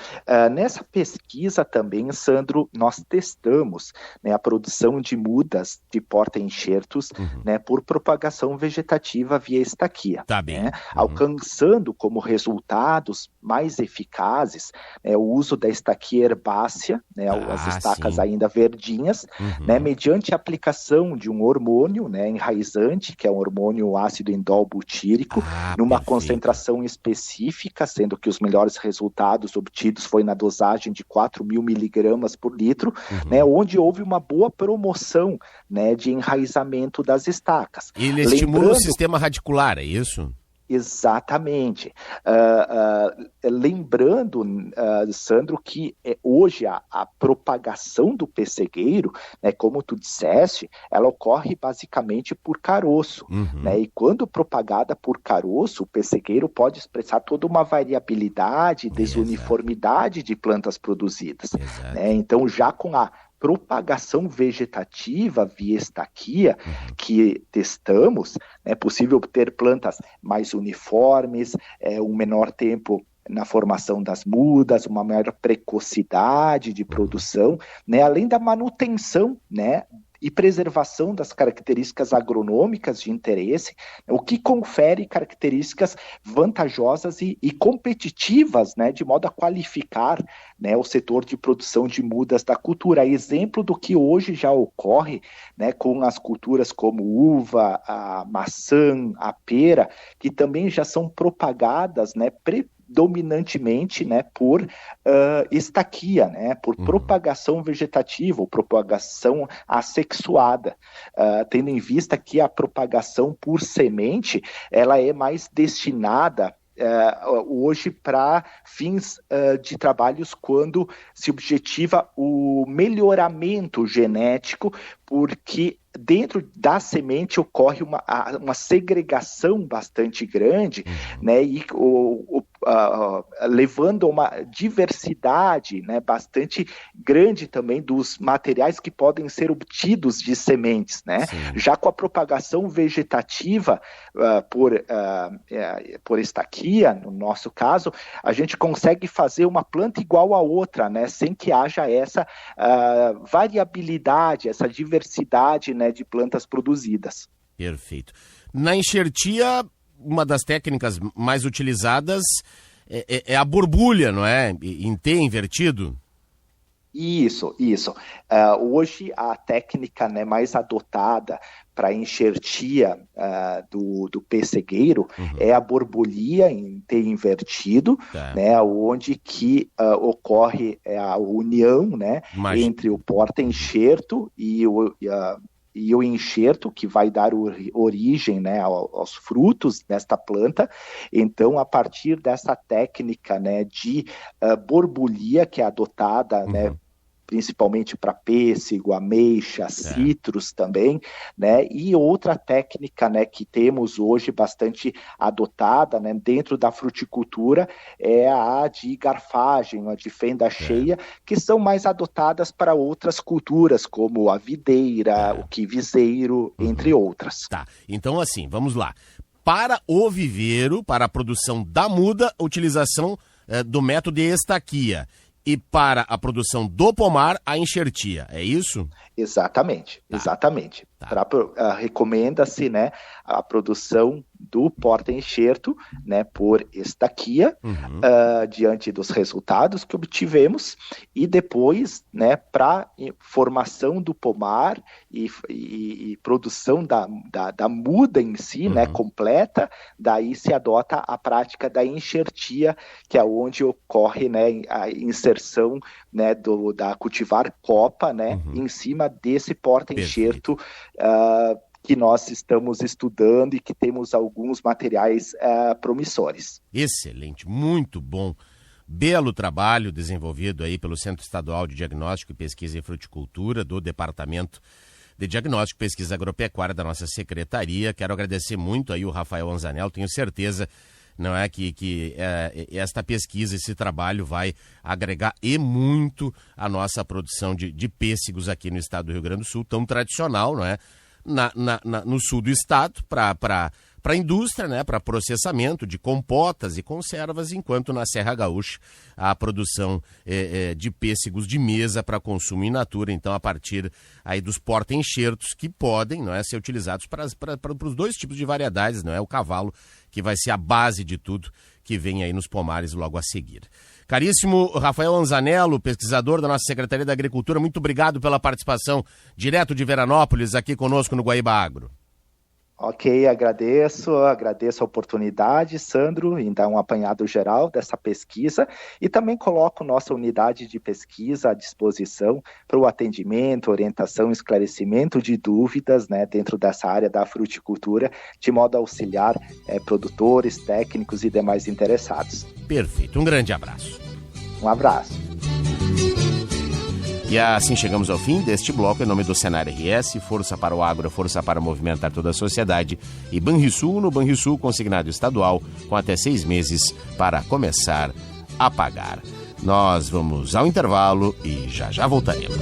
Nessa pesquisa também, Sandro, nós testamos, né, a produção de mudas de porta-enxertos, né, por propagação vegetativa via estaquia. Tá bem. Né, alcançando como resultados mais eficazes, o uso da estaquia herbácea, né, as estacas ainda verdinhas, né, mediante a aplicação de um hormônio, né, enraizante, que é um hormônio ácido indol butírico, numa concentração específica, sendo que os melhores resultados obtidos foi na dosagem de 4.000 miligramas por litro, né, onde houve uma boa promoção, né, de enraizamento das estacas. Ele estimula o sistema radicular, é isso? Exatamente. Lembrando, Sandro, que hoje a propagação do pessegueiro, né, como tu disseste, ela ocorre basicamente por caroço. Né, e quando propagada por caroço, o pessegueiro pode expressar toda uma variabilidade, desuniformidade de plantas produzidas. Né, então, já com a propagação vegetativa via estaquia que testamos, é possível ter plantas mais uniformes, um menor tempo na formação das mudas, uma maior precocidade de produção, né, além da manutenção, né, e preservação das características agronômicas de interesse, o que confere características vantajosas e competitivas, né, de modo a qualificar, né, o setor de produção de mudas da cultura. Exemplo do que hoje já ocorre, né, com as culturas como uva, a maçã, a pera, que também já são propagadas, né, predominantemente, né, por estaquia, né, por propagação vegetativa ou propagação assexuada, tendo em vista que a propagação por semente ela é mais destinada hoje para fins de trabalhos quando se objetiva o melhoramento genético, porque dentro da semente ocorre uma segregação bastante grande, né, e levando a uma diversidade, né, bastante grande também dos materiais que podem ser obtidos de sementes, né? Já com a propagação vegetativa por estaquia, no nosso caso, a gente consegue fazer uma planta igual a outra, né, sem que haja essa variabilidade, essa diversidade, né, de plantas produzidas. Perfeito. Na enxertia, uma das técnicas mais utilizadas é a borbulha, não é? Em T invertido? Isso. Hoje a técnica, né, mais adotada para enxertia do pessegueiro é a borbolia em T invertido, né, onde que ocorre a união, né, entre o porta-enxerto e o enxerto, que vai dar origem, né, aos frutos desta planta. Então, a partir dessa técnica, né, de borbolia, que é adotada, né, principalmente para pêssego, ameixa, citros também, né? E outra técnica, né, que temos hoje bastante adotada, né, dentro da fruticultura é a de garfagem, a de fenda cheia, que são mais adotadas para outras culturas, como a videira, o quiviseiro, entre outras. Tá, então assim, vamos lá. Para o viveiro, para a produção da muda, utilização do método de estaquia. E para a produção do pomar, a enxertia, é isso? Exatamente. Recomenda-se, né, a produção do porta-enxerto, né, por estaquia, diante dos resultados que obtivemos, e depois, né, para formação do pomar e produção da muda em si, né, completa, daí se adota a prática da enxertia, que é onde ocorre, né, a inserção, né, da cultivar copa, né, em cima desse porta-enxerto que nós estamos estudando e que temos alguns materiais promissores. Excelente, muito bom. Belo trabalho desenvolvido aí pelo Centro Estadual de Diagnóstico e Pesquisa em Fruticultura, do Departamento de Diagnóstico e Pesquisa Agropecuária da nossa secretaria. Quero agradecer muito aí o Rafael Anzanello, tenho certeza não é que esta pesquisa, esse trabalho vai agregar e muito a nossa produção de pêssegos aqui no estado do Rio Grande do Sul, tão tradicional, não é? No sul do estado, para a indústria, né, para processamento de compotas e conservas, enquanto na Serra Gaúcha a produção de pêssegos de mesa para consumo in natura, então a partir aí dos porta-enxertos que podem, não é, ser utilizados para os dois tipos de variedades, não é, o cavalo, que vai ser a base de tudo que vem aí nos pomares logo a seguir. Caríssimo Rafael Anzanello, pesquisador da nossa Secretaria da Agricultura, muito obrigado pela participação direto de Veranópolis aqui conosco no Guaíba Agro. Ok, agradeço a oportunidade, Sandro, em dar um apanhado geral dessa pesquisa e também coloco nossa unidade de pesquisa à disposição para o atendimento, orientação, esclarecimento de dúvidas, né, dentro dessa área da fruticultura, de modo a auxiliar produtores, técnicos e demais interessados. Perfeito, um grande abraço. Um abraço. E assim chegamos ao fim deste bloco em nome do Senar RS, força para o agro, força para movimentar toda a sociedade, e Banrisul, no Banrisul consignado estadual, com até 6 meses para começar a pagar. Nós vamos ao intervalo e já voltaremos.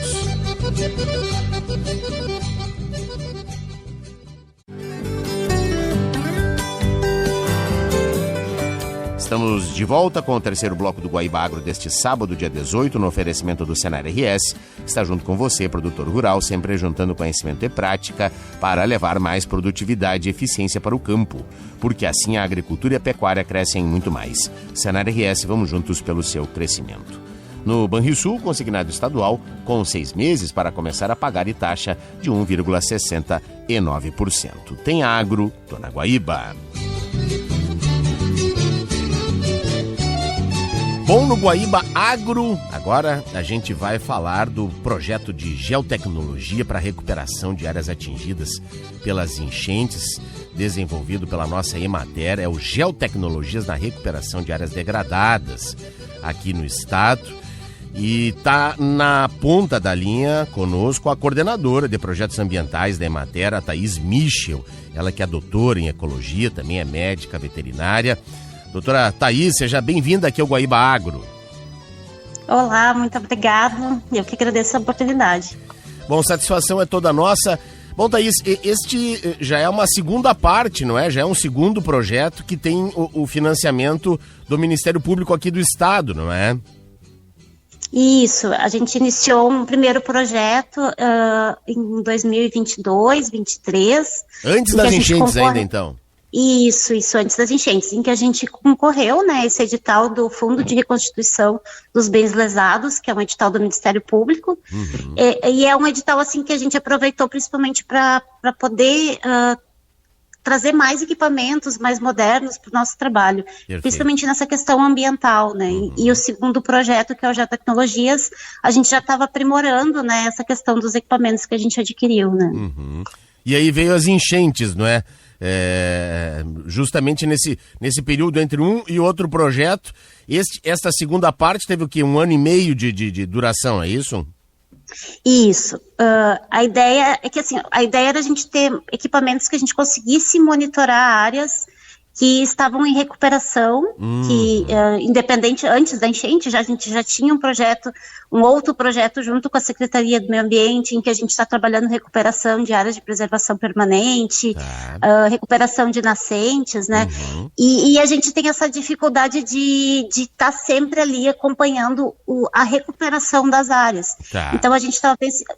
Estamos de volta com o terceiro bloco do Guaíba Agro deste sábado, dia 18, no oferecimento do Senar RS. Está junto com você, produtor rural, sempre juntando conhecimento e prática para levar mais produtividade e eficiência para o campo, porque assim a agricultura e a pecuária crescem muito mais. Senar RS, vamos juntos pelo seu crescimento. No Banrisul, consignado estadual, com 6 meses para começar a pagar e taxa de 1,69%. Tem agro, tô na Guaíba. Bom, no Guaíba Agro, agora a gente vai falar do projeto de geotecnologia para recuperação de áreas atingidas pelas enchentes, desenvolvido pela nossa Emater, é o Geotecnologias na Recuperação de Áreas Degradadas aqui no estado. E está na ponta da linha conosco a coordenadora de projetos ambientais da Emater, a Thaís Michel, ela que é doutora em ecologia, também é médica veterinária. Doutora Thaís, seja bem-vinda aqui ao Guaíba Agro. Olá, muito obrigado. Eu que agradeço a oportunidade. Bom, satisfação é toda nossa. Bom, Thaís, este já é uma segunda parte, não é? Já é um segundo projeto que tem o financiamento do Ministério Público aqui do Estado, não é? Isso, a gente iniciou um primeiro projeto em 2022, 2023. Antes das enchentes ainda, então? Isso, antes das enchentes, em que a gente concorreu, né, esse edital do Fundo de Reconstituição dos Bens Lesados, que é um edital do Ministério Público, e é um edital, assim, que a gente aproveitou principalmente para poder trazer mais equipamentos mais modernos para o nosso trabalho, Perfeito. Principalmente nessa questão ambiental, né, e o segundo projeto, que é o Geotecnologias, a gente já estava aprimorando, né, essa questão dos equipamentos que a gente adquiriu, né. E aí veio as enchentes, não é? Justamente nesse período entre um e outro projeto, esta segunda parte teve o quê? 1 ano e meio de duração, é isso? Isso. A ideia é que, assim, a ideia era a gente ter equipamentos que a gente conseguisse monitorar áreas que estavam em recuperação, que independente, antes da enchente, a gente já tinha um outro projeto junto com a Secretaria do Meio Ambiente, em que a gente está trabalhando recuperação de áreas de preservação permanente, recuperação de nascentes, né? E a gente tem essa dificuldade de estar sempre ali acompanhando a recuperação das áreas. Então a gente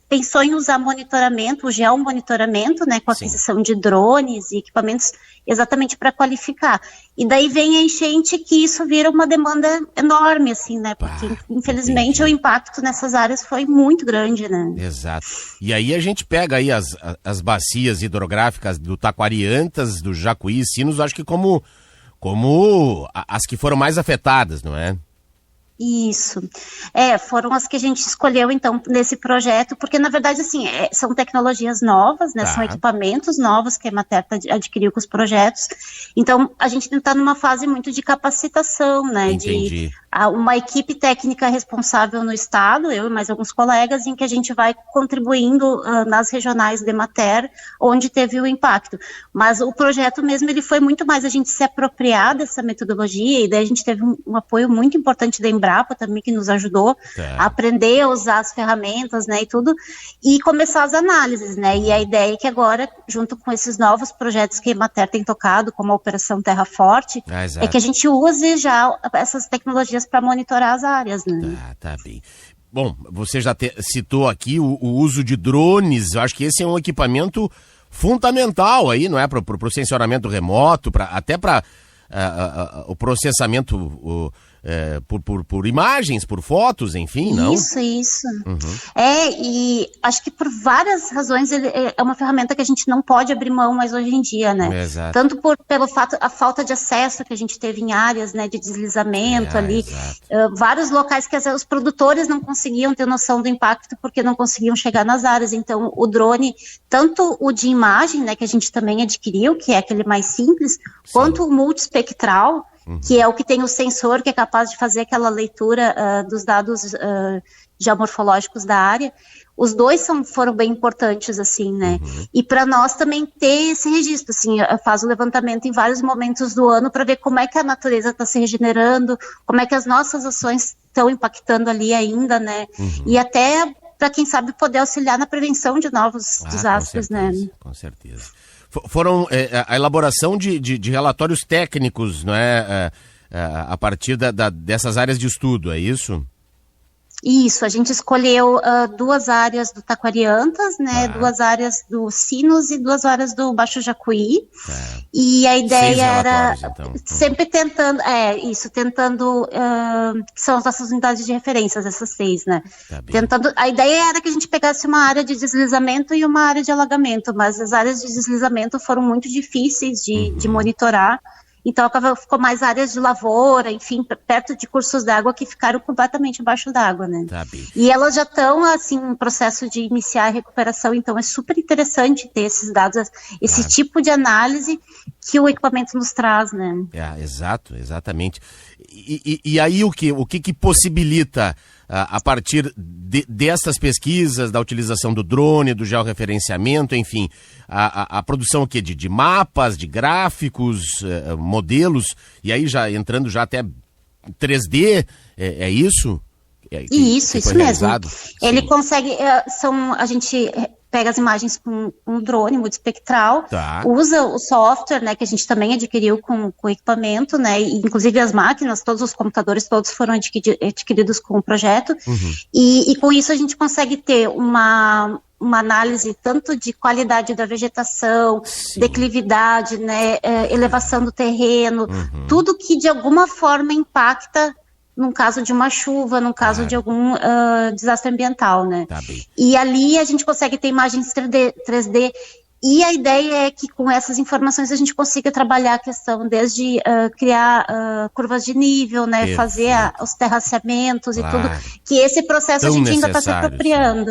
pensou em usar monitoramento, o geomonitoramento, né, com a aquisição de drones e equipamentos exatamente para qualificar. E daí vem a enchente, que isso vira uma demanda enorme, assim, né? Porque, infelizmente, o impacto nessas áreas foi muito grande, né? Exato. E aí a gente pega aí as bacias hidrográficas do Taquariantas, do Jacuí e Sinos, acho que como as que foram mais afetadas, não é? Isso. Foram as que a gente escolheu, então, nesse projeto, porque, na verdade, assim, são tecnologias novas, né, são equipamentos novos que a Emater adquiriu com os projetos, então, a gente está numa fase muito de capacitação, né, de uma equipe técnica responsável no estado, eu e mais alguns colegas, em que a gente vai contribuindo nas regionais de Emater, onde teve o impacto. Mas o projeto mesmo, ele foi muito mais a gente se apropriar dessa metodologia, e daí a gente teve um apoio muito importante da Embrapa também, que nos ajudou a aprender a usar as ferramentas, né, e tudo, e começar as análises, né, e a ideia é que agora, junto com esses novos projetos que a Emater tem tocado, como a Operação Terra Forte, é que a gente use já essas tecnologias para monitorar as áreas, né? Tá bem. Bom, você já citou aqui o uso de drones. Eu acho que esse é um equipamento fundamental aí, não é? Para o sensoramento remoto, até para o processamento por imagens, por fotos, enfim, não? Isso. E acho que por várias razões ele é uma ferramenta que a gente não pode abrir mão mais hoje em dia, né? Exato. Tanto pelo fato, a falta de acesso que a gente teve em áreas, né, de deslizamento ali, vários locais que os produtores não conseguiam ter noção do impacto porque não conseguiam chegar nas áreas. Então, o drone, tanto o de imagem, né, que a gente também adquiriu, que é aquele mais simples, quanto o multiespectral, que é o que tem o sensor que é capaz de fazer aquela leitura dos dados geomorfológicos da área. Os dois foram bem importantes, assim, né? E para nós também ter esse registro, assim, faz o levantamento em vários momentos do ano para ver como é que a natureza está se regenerando, como é que as nossas ações estão impactando ali ainda, né? E até para, quem sabe, poder auxiliar na prevenção de novos desastres, né? Com certeza. Foram a elaboração de relatórios técnicos, não é? A partir dessas áreas de estudo, é isso? Isso, a gente escolheu 2 áreas do Taquariantas, né, 2 áreas do Sinos e 2 áreas do Baixo Jacuí, e a ideia era então. Sempre tentando, que são as nossas unidades de referência, essas 6, né, a ideia era que a gente pegasse uma área de deslizamento e uma área de alagamento, mas as áreas de deslizamento foram muito difíceis de monitorar. Então, ficou mais áreas de lavoura, enfim, perto de cursos d'água que ficaram completamente abaixo d'água, né? E elas já estão, assim, em processo de iniciar a recuperação, então é super interessante ter esses dados, esse tipo de análise que o equipamento nos traz, né? Exatamente. E aí o que possibilita, a partir dessas pesquisas, da utilização do drone, do georreferenciamento, enfim, a produção de mapas, de gráficos, modelos, e aí já entrando já até 3D, é isso? Isso mesmo. Ele consegue, a gente pega as imagens com um drone multiespectral, usa o software, né, que a gente também adquiriu com o equipamento, né, e inclusive as máquinas, todos os computadores, todos foram adquiridos com o projeto, e com isso a gente consegue ter uma análise tanto de qualidade da vegetação, declividade, né, elevação do terreno, tudo que de alguma forma impacta num caso de uma chuva, num caso de algum desastre ambiental, né? E ali a gente consegue ter imagens 3D, e a ideia é que com essas informações a gente consiga trabalhar a questão desde criar curvas de nível, né? Fazer os terraceamentos e tudo, que esse processo a gente ainda está se apropriando.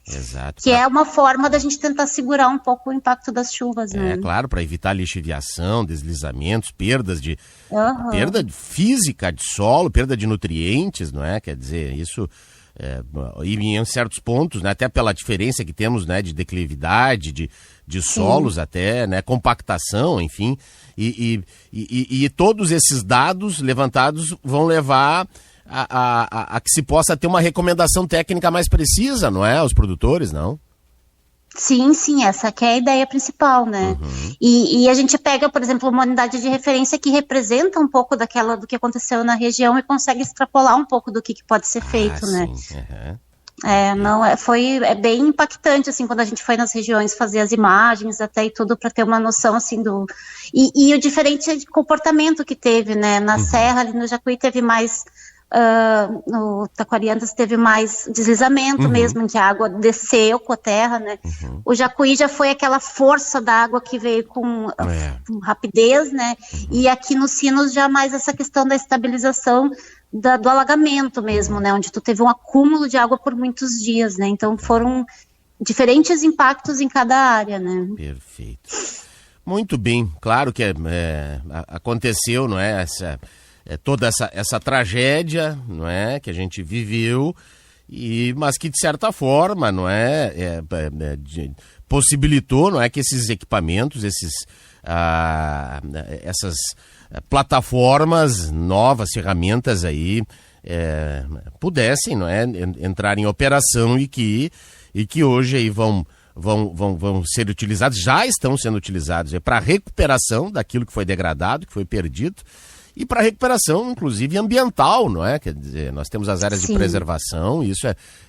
Exato. Que é uma forma da gente tentar segurar um pouco o impacto das chuvas, né? Claro, para evitar lixiviação, deslizamentos, perda física de solo, perda de nutrientes, não é? Quer dizer, isso, e em certos pontos, né, até pela diferença que temos, né, de declividade, de solos até, né, compactação, enfim, e todos esses dados levantados vão levar a que se possa ter uma recomendação técnica mais precisa, não é? Aos produtores, não? Sim, essa que é a ideia principal, né? E a gente pega, por exemplo, uma unidade de referência que representa um pouco do que aconteceu na região e consegue extrapolar um pouco do que pode ser feito, né? É bem impactante, assim, quando a gente foi nas regiões fazer as imagens até e tudo, para ter uma noção, assim, e o diferente de comportamento que teve, né? Na Serra, ali no Jacuí, teve mais... no Taquariantas teve mais deslizamento mesmo, em que a água desceu com a terra, né? O Jacuí já foi aquela força da água que veio com rapidez, né? E aqui no Sinos já mais essa questão da estabilização do alagamento mesmo, né? Onde tu teve um acúmulo de água por muitos dias, né? Então foram diferentes impactos em cada área, né? Perfeito. Muito bem, claro que aconteceu, não é? toda essa tragédia, não é, que a gente viveu, mas que de certa forma, não possibilitou, não é, que esses equipamentos, essas plataformas, novas ferramentas aí pudessem, não é, entrar em operação e que hoje aí vão ser utilizados, já estão sendo utilizados para a recuperação daquilo que foi degradado, que foi perdido, e para a recuperação, inclusive, ambiental, não é? Quer dizer, nós temos as áreas de preservação,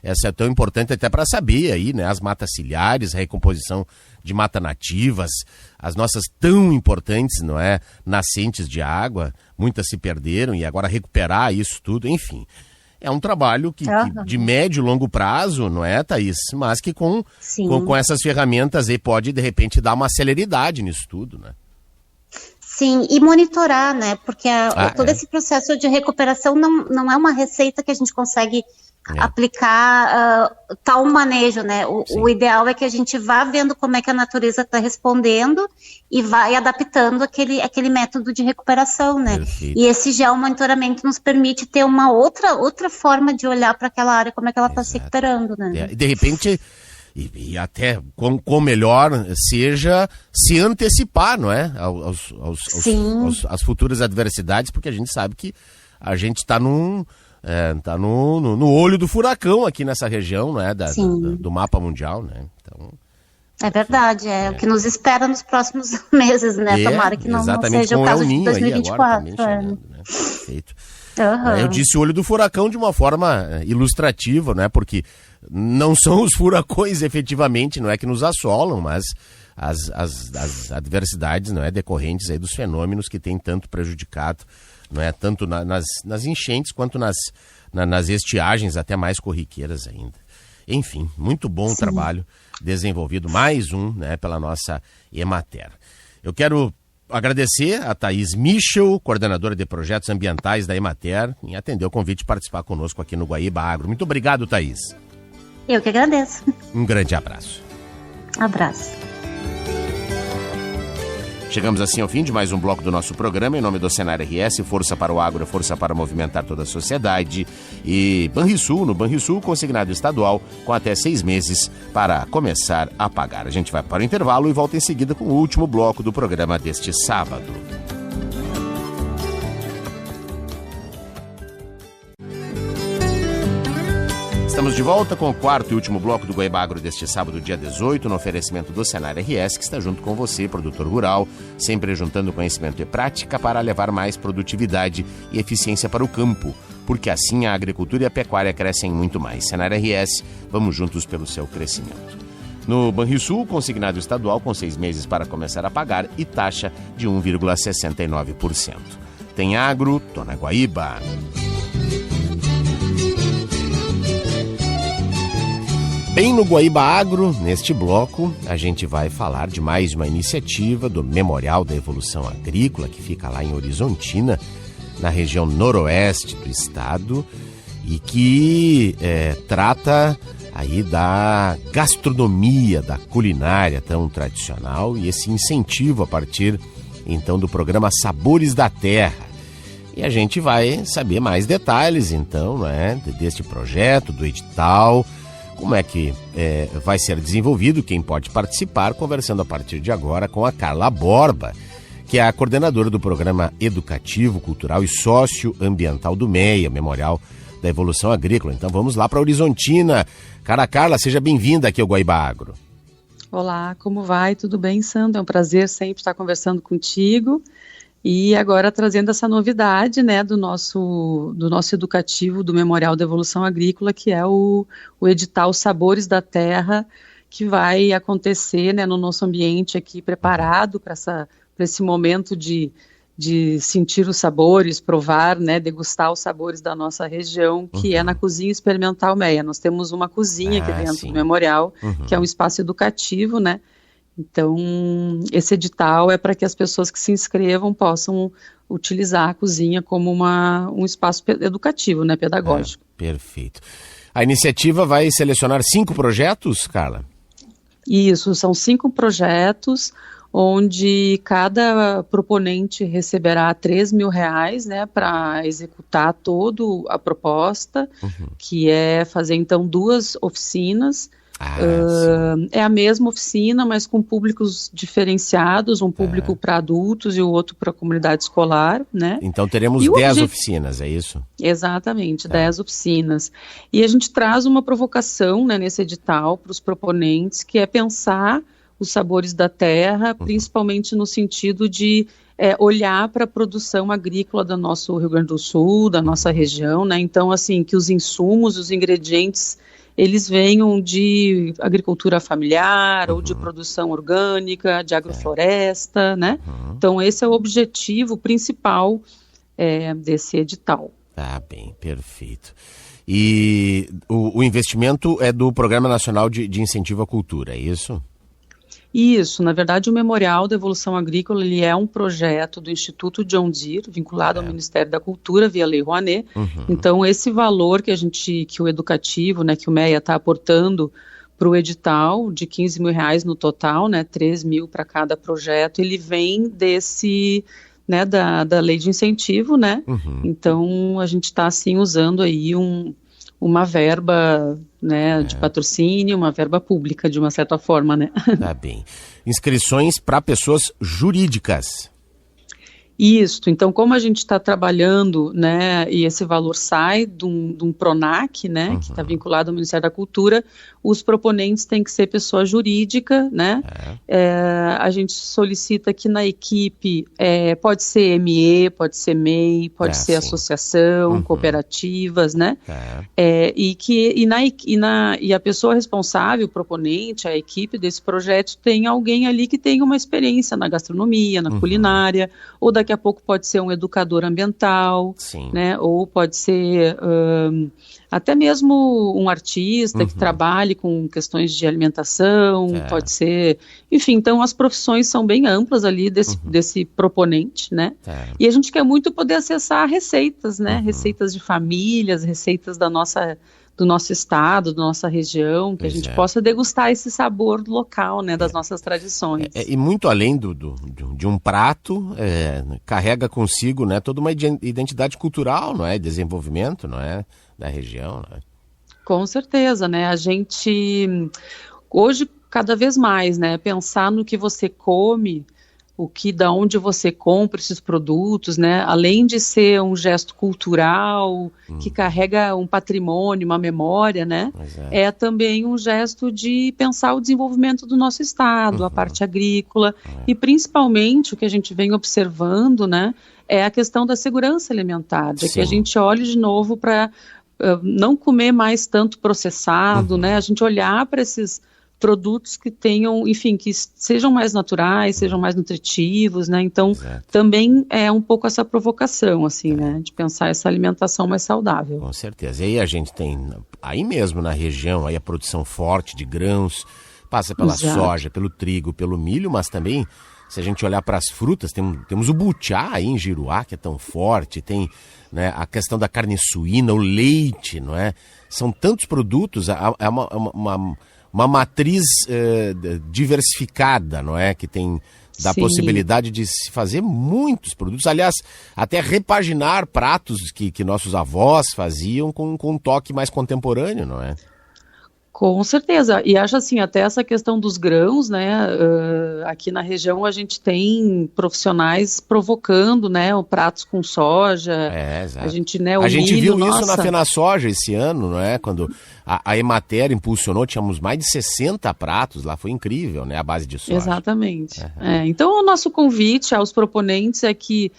essa é tão importante até para saber aí, né? As matas ciliares, a recomposição de mata nativas, as nossas tão importantes, não é? Nascentes de água, muitas se perderam, e agora recuperar isso tudo, enfim. É um trabalho que de médio e longo prazo, não é, Thaís? Mas que com essas ferramentas aí pode, de repente, dar uma celeridade nisso tudo, né? Sim, e monitorar, né? Porque todo esse processo de recuperação não é uma receita que a gente consegue aplicar tal manejo, né? O ideal é que a gente vá vendo como é que a natureza está respondendo e vai adaptando aquele método de recuperação, né? Perfeito. E esse monitoramento nos permite ter uma outra forma de olhar para aquela área, como é que ela está se recuperando, né? E de repente... E até com melhor seja se antecipar, não é? Às futuras adversidades, porque a gente sabe que a gente está no olho do furacão aqui nessa região, não é? Do mapa mundial, né? Então, é verdade, o que nos espera nos próximos meses, né? Tomara que não seja o caso de 2024. Chegando, né? Perfeito. Eu disse olho do furacão de uma forma ilustrativa, né? Porque não são os furacões efetivamente, não é, que nos assolam, mas as adversidades, não é, decorrentes aí dos fenômenos que têm tanto prejudicado, não é, tanto nas enchentes quanto nas estiagens até mais corriqueiras ainda. Enfim, muito bom o trabalho desenvolvido, mais né, pela nossa Emater. Eu quero agradecer a Thaís Michel, coordenadora de projetos ambientais da Emater, em atender o convite de participar conosco aqui no Guaíba Agro. Muito obrigado, Thaís. Eu que agradeço. Um grande abraço. Abraço. Chegamos assim ao fim de mais um bloco do nosso programa. Em nome do Senar RS, força para o agro, força para movimentar toda a sociedade. E Banrisul, no Banrisul, consignado estadual, com até 6 meses para começar a pagar. A gente vai para o intervalo e volta em seguida com o último bloco do programa deste sábado. Estamos de volta com o quarto e último bloco do Guaíba Agro deste sábado, dia 18, no oferecimento do Senar RS, que está junto com você, produtor rural, sempre juntando conhecimento e prática para levar mais produtividade e eficiência para o campo, porque assim a agricultura e a pecuária crescem muito mais. Senar RS, vamos juntos pelo seu crescimento. No Banrisul, consignado estadual com 6 meses para começar a pagar e taxa de 1,69%. Tem agro, tô na Guaíba. Bem, no Guaíba Agro, neste bloco, a gente vai falar de mais uma iniciativa do Memorial da Evolução Agrícola, que fica lá em Horizontina, na região noroeste do estado, e que trata aí da gastronomia, da culinária tão tradicional, e esse incentivo a partir, então, do programa Sabores da Terra. E a gente vai saber mais detalhes, então, né, deste projeto, do edital, como é que vai ser desenvolvido, quem pode participar, conversando a partir de agora com a Carla Borba, que é a coordenadora do Programa Educativo, Cultural e Socioambiental do MEA, Memorial da Evolução Agrícola. Então vamos lá para Horizontina. Carla, seja bem-vinda aqui ao Guaíba Agro. Olá, como vai? Tudo bem, Sandro? É um prazer sempre estar conversando contigo. E agora trazendo essa novidade, né, do nosso educativo do Memorial da Evolução Agrícola, que é o edital Sabores da Terra, que vai acontecer, né, no nosso ambiente aqui preparado para esse momento de sentir os sabores, provar, né, degustar os sabores da nossa região, que é na Cozinha Experimental MEA. Nós temos uma cozinha aqui dentro do Memorial, que é um espaço educativo, né. Então, esse edital é para que as pessoas que se inscrevam possam utilizar a cozinha como um espaço educativo, né, pedagógico. Perfeito. A iniciativa vai selecionar 5 projetos, Carla? Isso, são 5 projetos, onde cada proponente receberá R$3.000, né, para executar toda a proposta, que é fazer, então, 2 oficinas. É a mesma oficina, mas com públicos diferenciados, um público para adultos e o outro para a comunidade escolar, né? Então teremos 10 oficinas, é isso? Exatamente, 10 oficinas. E a gente traz uma provocação, né, nesse edital para os proponentes, que é pensar os sabores da terra, principalmente no sentido de olhar para a produção agrícola do nosso Rio Grande do Sul, da nossa região, né? Então, assim, que os insumos, os ingredientes, eles venham de agricultura familiar ou de produção orgânica, de agrofloresta, né? Então, esse é o objetivo principal desse edital. Tá bem, perfeito. E o investimento é do Programa Nacional de Incentivo à Cultura, é isso? Isso, na verdade o Memorial da Evolução Agrícola ele é um projeto do Instituto John Deere, vinculado ao Ministério da Cultura via Lei Rouanet. Então esse valor que o educativo, né, que o MEA está aportando para o edital, de R$15.000 no total, né, 3.000 para cada projeto, ele vem desse, né, da lei de incentivo, né? Então a gente está assim usando aí uma verba, né, de patrocínio, uma verba pública, de uma certa forma, né? Tá bem. Inscrições para pessoas jurídicas. Isso, então como a gente está trabalhando, né, e esse valor sai de um PRONAC, né, que está vinculado ao Ministério da Cultura, os proponentes têm que ser pessoa jurídica, né, a gente solicita que na equipe pode ser ME, pode ser MEI, pode ser associação, cooperativas, né, e a pessoa responsável, o proponente, a equipe desse projeto tem alguém ali que tem uma experiência na gastronomia, na culinária, ou daqui a pouco pode ser um educador ambiental, né, ou pode ser até mesmo um artista que trabalhe com questões de alimentação, pode ser, enfim, então as profissões são bem amplas ali desse proponente, né, e a gente quer muito poder acessar receitas, né, receitas de famílias, receitas do nosso estado, da nossa região, que a gente possa degustar esse sabor local, né, das nossas tradições. E muito além de um prato, carrega consigo, né, toda uma identidade cultural, não é, desenvolvimento, não é, da região, não é? Com certeza, né, a gente hoje cada vez mais, né, pensar no que você come, da onde você compra esses produtos, né? Além de ser um gesto cultural que carrega um patrimônio, uma memória, né? É também um gesto de pensar o desenvolvimento do nosso estado, a parte agrícola e principalmente o que a gente vem observando, né? É a questão da segurança alimentar, que a gente olhe de novo para não comer mais tanto processado, né? A gente olhar para esses produtos que tenham, enfim, que sejam mais naturais, sejam mais nutritivos, né, então também é um pouco essa provocação, assim, né, de pensar essa alimentação mais saudável. Com certeza, e aí a gente tem, aí mesmo na região, aí a produção forte de grãos, passa pela soja, pelo trigo, pelo milho, mas também, se a gente olhar para as frutas, temos o butiá aí em Giruá, que é tão forte, tem, né, a questão da carne suína, o leite, não é? São tantos produtos, é uma matriz diversificada, não é? Que dá possibilidade de se fazer muitos produtos. Aliás, até repaginar pratos que nossos avós faziam com um toque mais contemporâneo, não é? Com certeza, e acho assim, até essa questão dos grãos, né, aqui na região a gente tem profissionais provocando, né, pratos com soja, exato. A gente, né, a gente viu isso na FenaSoja esse ano, não é, quando a Emater impulsionou, tínhamos mais de 60 pratos lá, foi incrível, né, a base de soja. Exatamente, então o nosso convite aos proponentes é que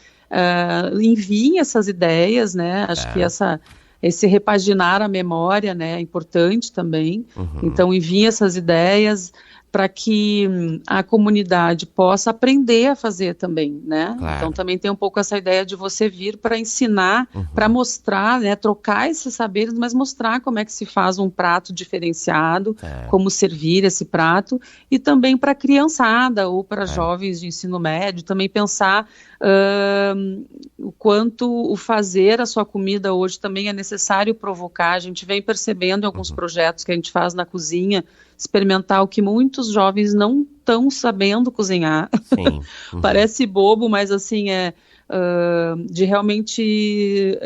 enviem essas ideias, né, acho que esse repaginar a memória, né, é importante também. Então, enviem essas ideias para que a comunidade possa aprender a fazer também, né? Claro. Então, também tem um pouco essa ideia de você vir para ensinar, para mostrar, né, trocar esses saberes, mas mostrar como é que se faz um prato diferenciado, como servir esse prato, e também para a criançada ou para jovens de ensino médio, também pensar o quanto o fazer a sua comida hoje também é necessário provocar. A gente vem percebendo em alguns projetos que a gente faz na cozinha experimental que muitos jovens não estão sabendo cozinhar. Sim. Parece bobo, mas assim, de realmente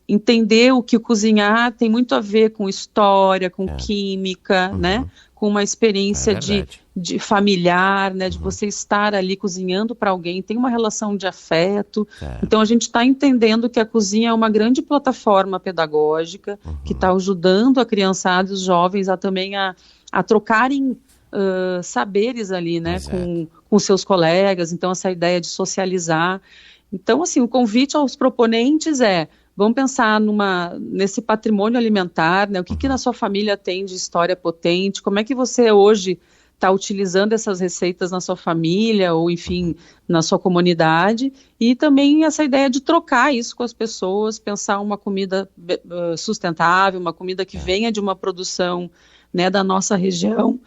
entender o que o cozinhar tem muito a ver com história, com química, né? Com uma experiência de familiar, né, de você estar ali cozinhando para alguém, tem uma relação de afeto. Então a gente está entendendo que a cozinha é uma grande plataforma pedagógica que está ajudando a criançada e os jovens a também a trocarem saberes ali, né, com seus colegas. Então essa ideia de socializar. Então assim, o convite aos proponentes vamos pensar nesse patrimônio alimentar, né? O que na sua família tem de história potente, como é que você hoje está utilizando essas receitas na sua família, ou enfim, na sua comunidade, e também essa ideia de trocar isso com as pessoas, pensar uma comida sustentável, uma comida que venha de uma produção, né, da nossa região,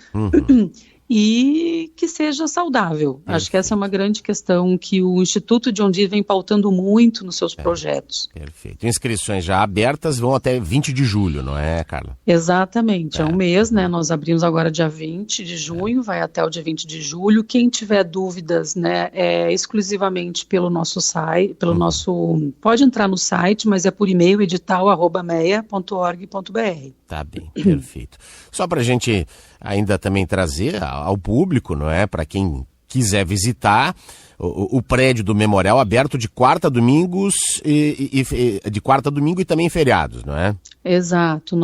e que seja saudável. Perfeito. Acho que essa é uma grande questão que o Instituto John Deere vem pautando muito nos seus projetos. Perfeito. Inscrições já abertas vão até 20 de julho, não é, Carla? Exatamente, é um mês, né? Nós abrimos agora dia 20 de junho, vai até o dia 20 de julho. Quem tiver dúvidas, né, exclusivamente pelo nosso site, pode entrar no site, mas é por e-mail, edital@mea.org.br. Tá bem, perfeito. Só para a gente ainda também trazer ao público, não é? Para quem quiser visitar o prédio do Memorial, aberto de quarta a domingo e também feriados, não é? Exato,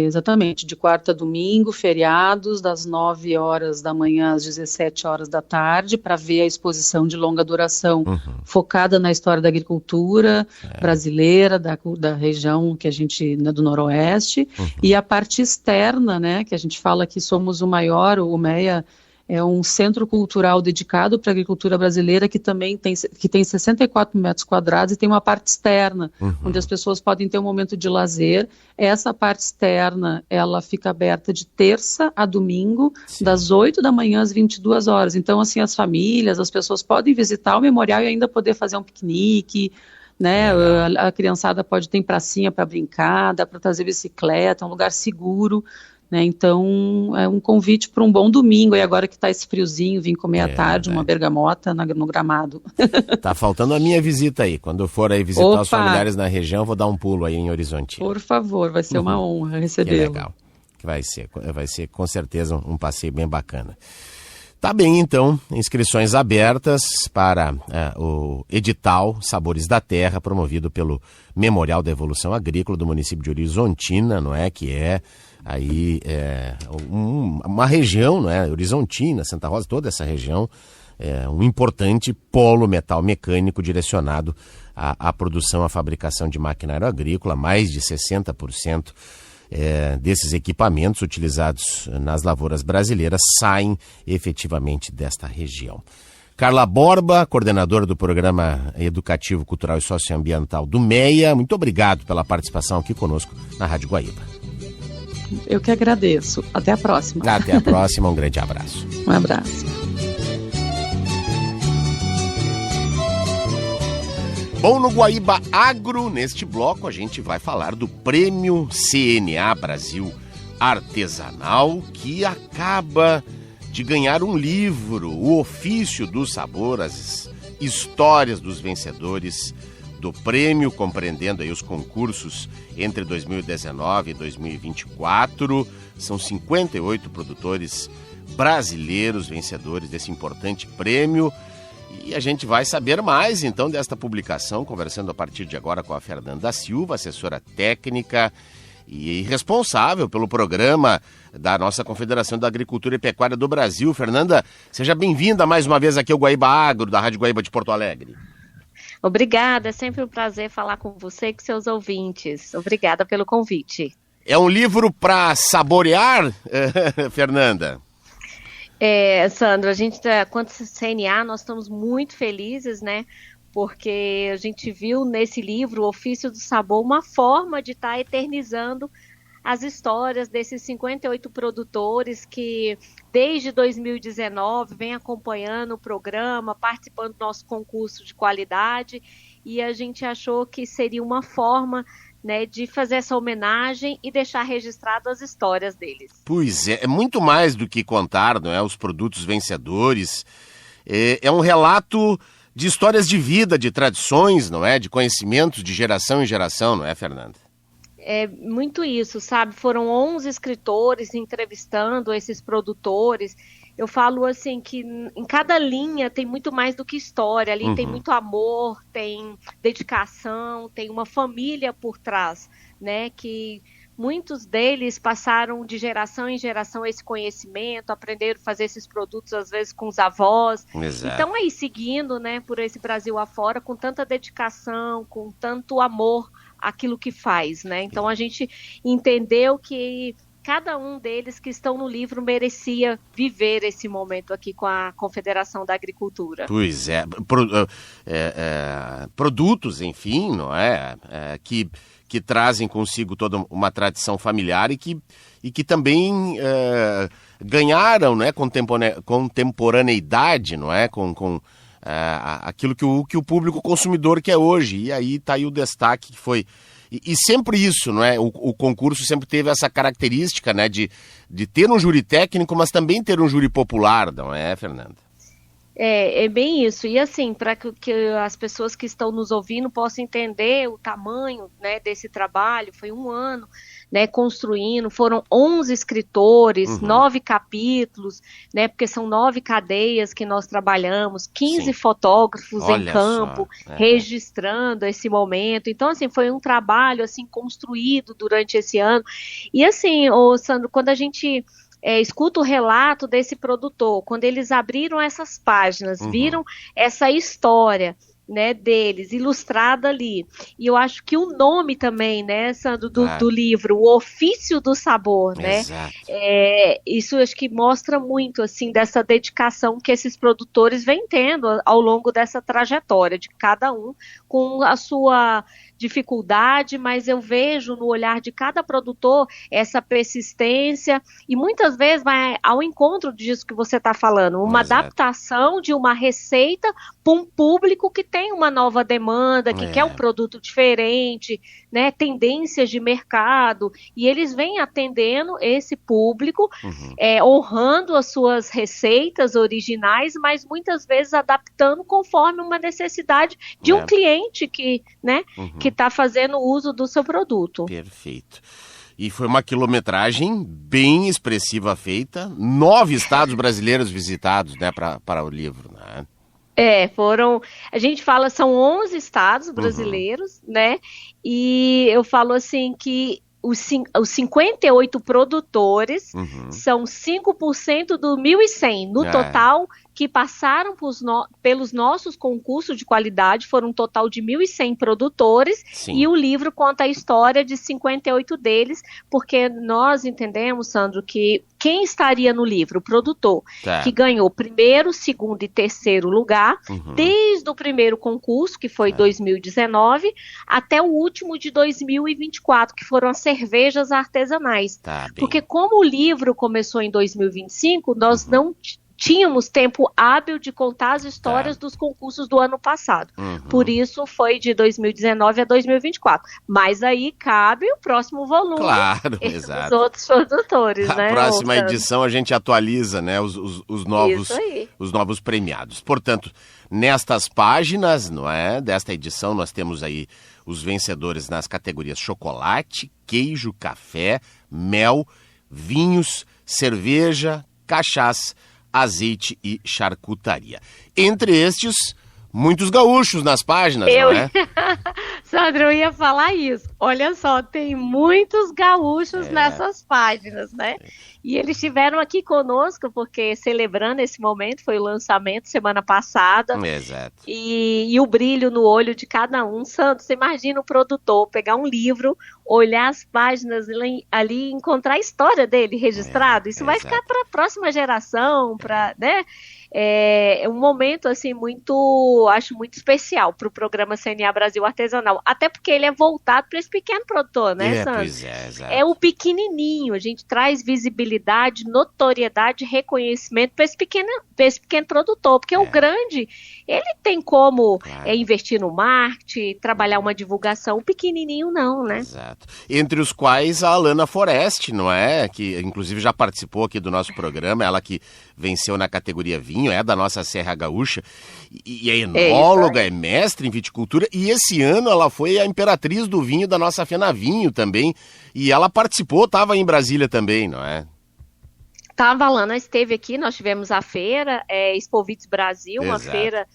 exatamente, de quarta a domingo, feriados, das 9 horas da manhã às 17 horas da tarde, para ver a exposição de longa duração focada na história da agricultura brasileira, da região que a gente, né, do Noroeste, e a parte externa, né, que a gente fala que somos o MEA é um centro cultural dedicado para a agricultura brasileira que também tem 64 metros quadrados e tem uma parte externa, onde as pessoas podem ter um momento de lazer. Essa parte externa, ela fica aberta de terça a domingo, das 8 da manhã às 22 horas. Então, assim, as famílias, as pessoas podem visitar o memorial e ainda poder fazer um piquenique, né? A criançada pode ter pracinha para brincar, dá para trazer bicicleta, é um lugar seguro. Né, então é um convite para um bom domingo, e agora que está esse friozinho, vim comer à tarde uma bergamota no gramado. Tá faltando a minha visita aí, quando eu for aí visitar os familiares na região, vou dar um pulo aí em Horizontina. Por favor, vai ser uma honra recebê-lo. Que legal, vai ser com certeza um passeio bem bacana. Tá bem, então, inscrições abertas para o edital Sabores da Terra, promovido pelo Memorial da Evolução Agrícola do município de Horizontina, não é? Que é aí uma região, não é? Horizontina, Santa Rosa, toda essa região, um importante polo metal mecânico direcionado à produção, à fabricação de maquinário agrícola. Mais de 60% desses equipamentos utilizados nas lavouras brasileiras saem efetivamente desta região. Carla Borba, coordenadora do Programa Educativo, Cultural e Socioambiental do MEA, muito obrigado pela participação aqui conosco na Rádio Guaíba. Eu que agradeço. Até a próxima. Até a próxima, um grande abraço. Um abraço. Bom, no Guaíba Agro, neste bloco, a gente vai falar do Prêmio CNA Brasil Artesanal, que acaba de ganhar um livro, O Ofício do Sabor, as histórias dos vencedores do prêmio, compreendendo aí os concursos entre 2019 e 2024. São 58 produtores brasileiros vencedores desse importante prêmio. E a gente vai saber mais, então, desta publicação, conversando a partir de agora com a Fernanda Silva, assessora técnica e responsável pelo programa da nossa Confederação da Agricultura e Pecuária do Brasil. Fernanda, seja bem-vinda mais uma vez aqui ao Guaíba Agro, da Rádio Guaíba de Porto Alegre. Obrigada, é sempre um prazer falar com você e com seus ouvintes. Obrigada pelo convite. É um livro para saborear, Fernanda? Sandro, a gente, quanto CNA, nós estamos muito felizes, né? Porque a gente viu nesse livro, O Ofício do Sabor, uma forma de estar eternizando as histórias desses 58 produtores que desde 2019 vem acompanhando o programa, participando do nosso concurso de qualidade, e a gente achou que seria uma forma, né, de fazer essa homenagem e deixar registrado as histórias deles. Pois é muito mais do que contar, não é, os produtos vencedores. É um relato de histórias de vida, de tradições, não é, de conhecimentos de geração em geração, não é, Fernanda? É muito isso, sabe? Foram 11 escritores entrevistando esses produtores. Eu falo assim que em cada linha tem muito mais do que história. Ali tem muito amor, tem dedicação, tem uma família por trás, né? Que muitos deles passaram de geração em geração esse conhecimento, aprenderam a fazer esses produtos às vezes com os avós. Exato. Então aí seguindo, né, por esse Brasil afora, com tanta dedicação, com tanto amor aquilo que faz, né? Então a gente entendeu que cada um deles que estão no livro merecia viver esse momento aqui com a Confederação da Agricultura. Pois é, produtos, enfim, não é, que trazem consigo toda uma tradição familiar e que também ganharam, né, contemporaneidade, não é, com aquilo que o público consumidor quer hoje. E aí está aí o destaque que foi... E sempre isso, não é? O concurso sempre teve essa característica, né, de ter um júri técnico, mas também ter um júri popular, não é, Fernanda? É bem isso. E assim, para que as pessoas que estão nos ouvindo possam entender o tamanho, né, desse trabalho, foi um ano, né, construindo, foram 11 escritores, 9 capítulos, né, porque são 9 cadeias que nós trabalhamos, 15 fotógrafos em campo, registrando esse momento. Então, assim, foi um trabalho, assim, construído durante esse ano. E assim, Sandro, quando a gente... escuta o relato desse produtor, quando eles abriram essas páginas, viram essa história, né, deles, ilustrada ali, e eu acho que o nome também, né, Sandro, do livro, O Ofício do Sabor, né, isso acho que mostra muito, assim, dessa dedicação que esses produtores vêm tendo ao longo dessa trajetória, de cada um com a sua dificuldade, mas eu vejo no olhar de cada produtor essa persistência e muitas vezes vai ao encontro disso que você está falando, uma adaptação de uma receita para um público que tem uma nova demanda, que quer um produto diferente, né, tendências de mercado, e eles vêm atendendo esse público, honrando as suas receitas originais, mas muitas vezes adaptando conforme uma necessidade de um cliente que, né, que está fazendo uso do seu produto. Perfeito. E foi uma quilometragem bem expressiva feita, 9 estados brasileiros visitados, né, para o livro, né? Foram, a gente fala, são 11 estados brasileiros, né, e eu falo assim que os 58 produtores são 5% do 1.100, no total que passaram pelos nossos concursos de qualidade, foram um total de 1.100 produtores, e o livro conta a história de 58 deles, porque nós entendemos, Sandro, que quem estaria no livro? O produtor, que ganhou primeiro, segundo e terceiro lugar, desde o primeiro concurso, que foi 2019, até o último de 2024, que foram as cervejas artesanais. Porque como o livro começou em 2025, nós não tínhamos tempo hábil de contar as histórias dos concursos do ano passado. Por isso foi de 2019 a 2024. Mas aí cabe o próximo volume. Claro, exato. Os outros produtores, né? A próxima edição a gente atualiza, né, os novos premiados. Portanto, nestas páginas, não é, desta edição, nós temos aí os vencedores nas categorias chocolate, queijo, café, mel, vinhos, cerveja, cachaça, azeite e charcutaria. Entre estes, muitos gaúchos nas páginas, não é? Sandro, eu ia falar isso. Olha só, tem muitos gaúchos nessas páginas, né? E eles estiveram aqui conosco, porque celebrando esse momento, foi o lançamento semana passada. Exato. E o brilho no olho de cada um. Sandro, você imagina o produtor pegar um livro, olhar as páginas ali e encontrar a história dele registrado. Isso vai ficar para a próxima geração, né? um momento assim acho muito especial para o programa CNA Brasil Artesanal, até porque ele é voltado para esse pequeno produtor, né, Sandro? Pois é, exato. É o pequenininho, a gente traz visibilidade, notoriedade, reconhecimento para esse pequeno produtor, porque o grande, ele tem como investir no marketing, trabalhar uma divulgação, o pequenininho não, né? Exato. Entre os quais a Alana Forest, não é? Que inclusive já participou aqui do nosso programa, ela que venceu na categoria vinho, é da nossa Serra Gaúcha, e é enóloga, é mestre em viticultura, e esse ano ela foi a imperatriz do vinho da nossa Fenavinho também, e ela participou, estava em Brasília também, não é? A Alana esteve aqui, nós tivemos a feira, Expovites Brasil, uma feira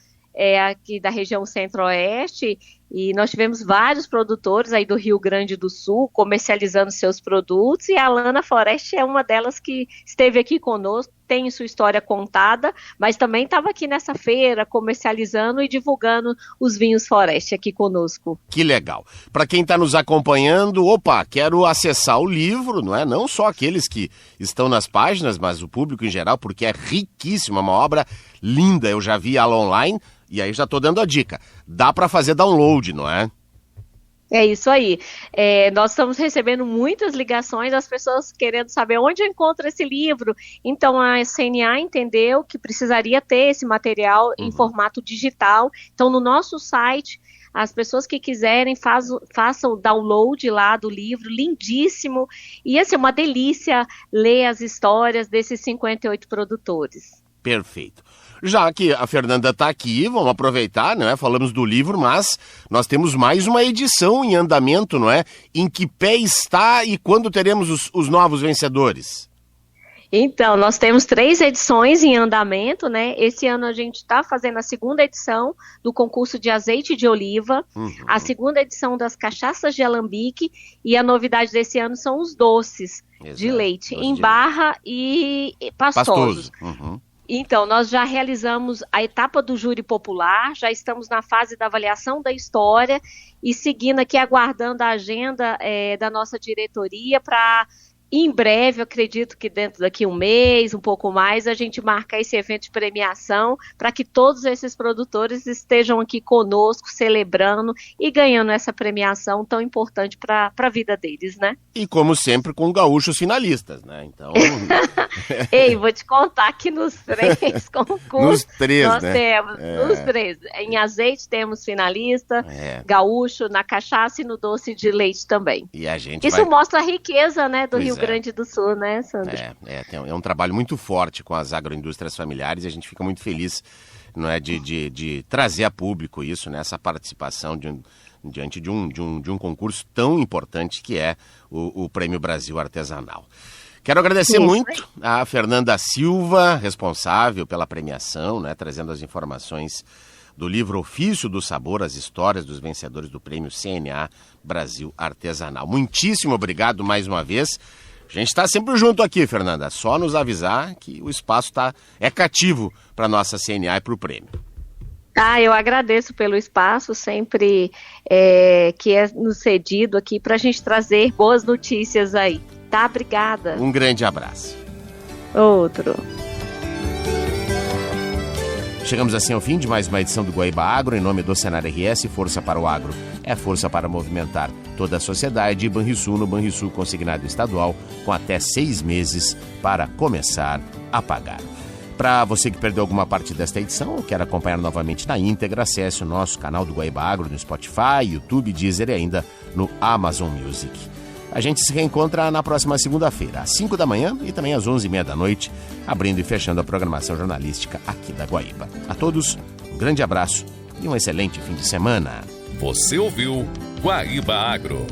aqui da região centro-oeste, e nós tivemos vários produtores aí do Rio Grande do Sul comercializando seus produtos, e a Alana Forest é uma delas que esteve aqui conosco, tem sua história contada, mas também estava aqui nessa feira comercializando e divulgando os vinhos Forest aqui conosco. Que legal. Para quem está nos acompanhando, quero acessar o livro, não é? Não só aqueles que estão nas páginas, mas o público em geral, porque é riquíssima, uma obra linda, eu já vi ela online, e aí já estou dando a dica. Dá para fazer download, não é? É isso aí. Nós estamos recebendo muitas ligações, as pessoas querendo saber onde eu encontro esse livro. Então, a CNA entendeu que precisaria ter esse material em formato digital. Então, no nosso site, as pessoas que quiserem façam o download lá do livro, lindíssimo. E, assim, uma delícia ler as histórias desses 58 produtores. Perfeito. Já que a Fernanda está aqui, vamos aproveitar, não é? Falamos do livro, mas nós temos mais uma edição em andamento, não é? Em que pé está e quando teremos os novos vencedores? Então, nós temos 3 edições em andamento, né? Esse ano a gente está fazendo a 2ª edição do concurso de azeite de oliva, a 2ª edição das cachaças de alambique, e a novidade desse ano são os doces de leite, em barra e pastoso. Então, nós já realizamos a etapa do júri popular, já estamos na fase da avaliação da história e seguindo aqui, aguardando a agenda da nossa diretoria para, em breve, acredito que dentro daqui um mês, um pouco mais, a gente marcar esse evento de premiação para que todos esses produtores estejam aqui conosco, celebrando e ganhando essa premiação tão importante para a vida deles, né? E como sempre, com gaúchos finalistas, né? Então... Ei, vou te contar que nos 3 concursos nos 3, nós né? temos, nos 3, em azeite temos finalista, gaúcho, na cachaça e no doce de leite também. E a gente Isso mostra a riqueza, né, do Rio Grande do Sul, né, Sandro? É um trabalho muito forte com as agroindústrias familiares e a gente fica muito feliz, não é, de trazer a público isso, né, essa participação diante de um concurso tão importante que é o Prêmio Brasil Artesanal. Quero agradecer muito a Fernanda Silva, responsável pela premiação, né, trazendo as informações do livro Ofício do Sabor, as histórias dos vencedores do Prêmio CNA Brasil Artesanal. Muitíssimo obrigado mais uma vez. A gente está sempre junto aqui, Fernanda. Só nos avisar que o espaço é cativo para a nossa CNA e para o prêmio. Eu agradeço pelo espaço, sempre que é nos cedido aqui para a gente trazer boas notícias aí. Tá? Obrigada. Um grande abraço. Outro. Chegamos assim ao fim de mais uma edição do Guaíba Agro. Em nome do Senar RS, força para o agro. É força para movimentar toda a sociedade. E Banrisul, no Banrisul consignado estadual, com até 6 meses para começar a pagar. Para você que perdeu alguma parte desta edição ou quer acompanhar novamente na íntegra, acesse o nosso canal do Guaíba Agro no Spotify, YouTube, Deezer e ainda no Amazon Music. A gente se reencontra na próxima segunda-feira, às 5 da manhã e também às 11h30 da noite, abrindo e fechando a programação jornalística aqui da Guaíba. A todos, um grande abraço e um excelente fim de semana. Você ouviu Guaíba Agro.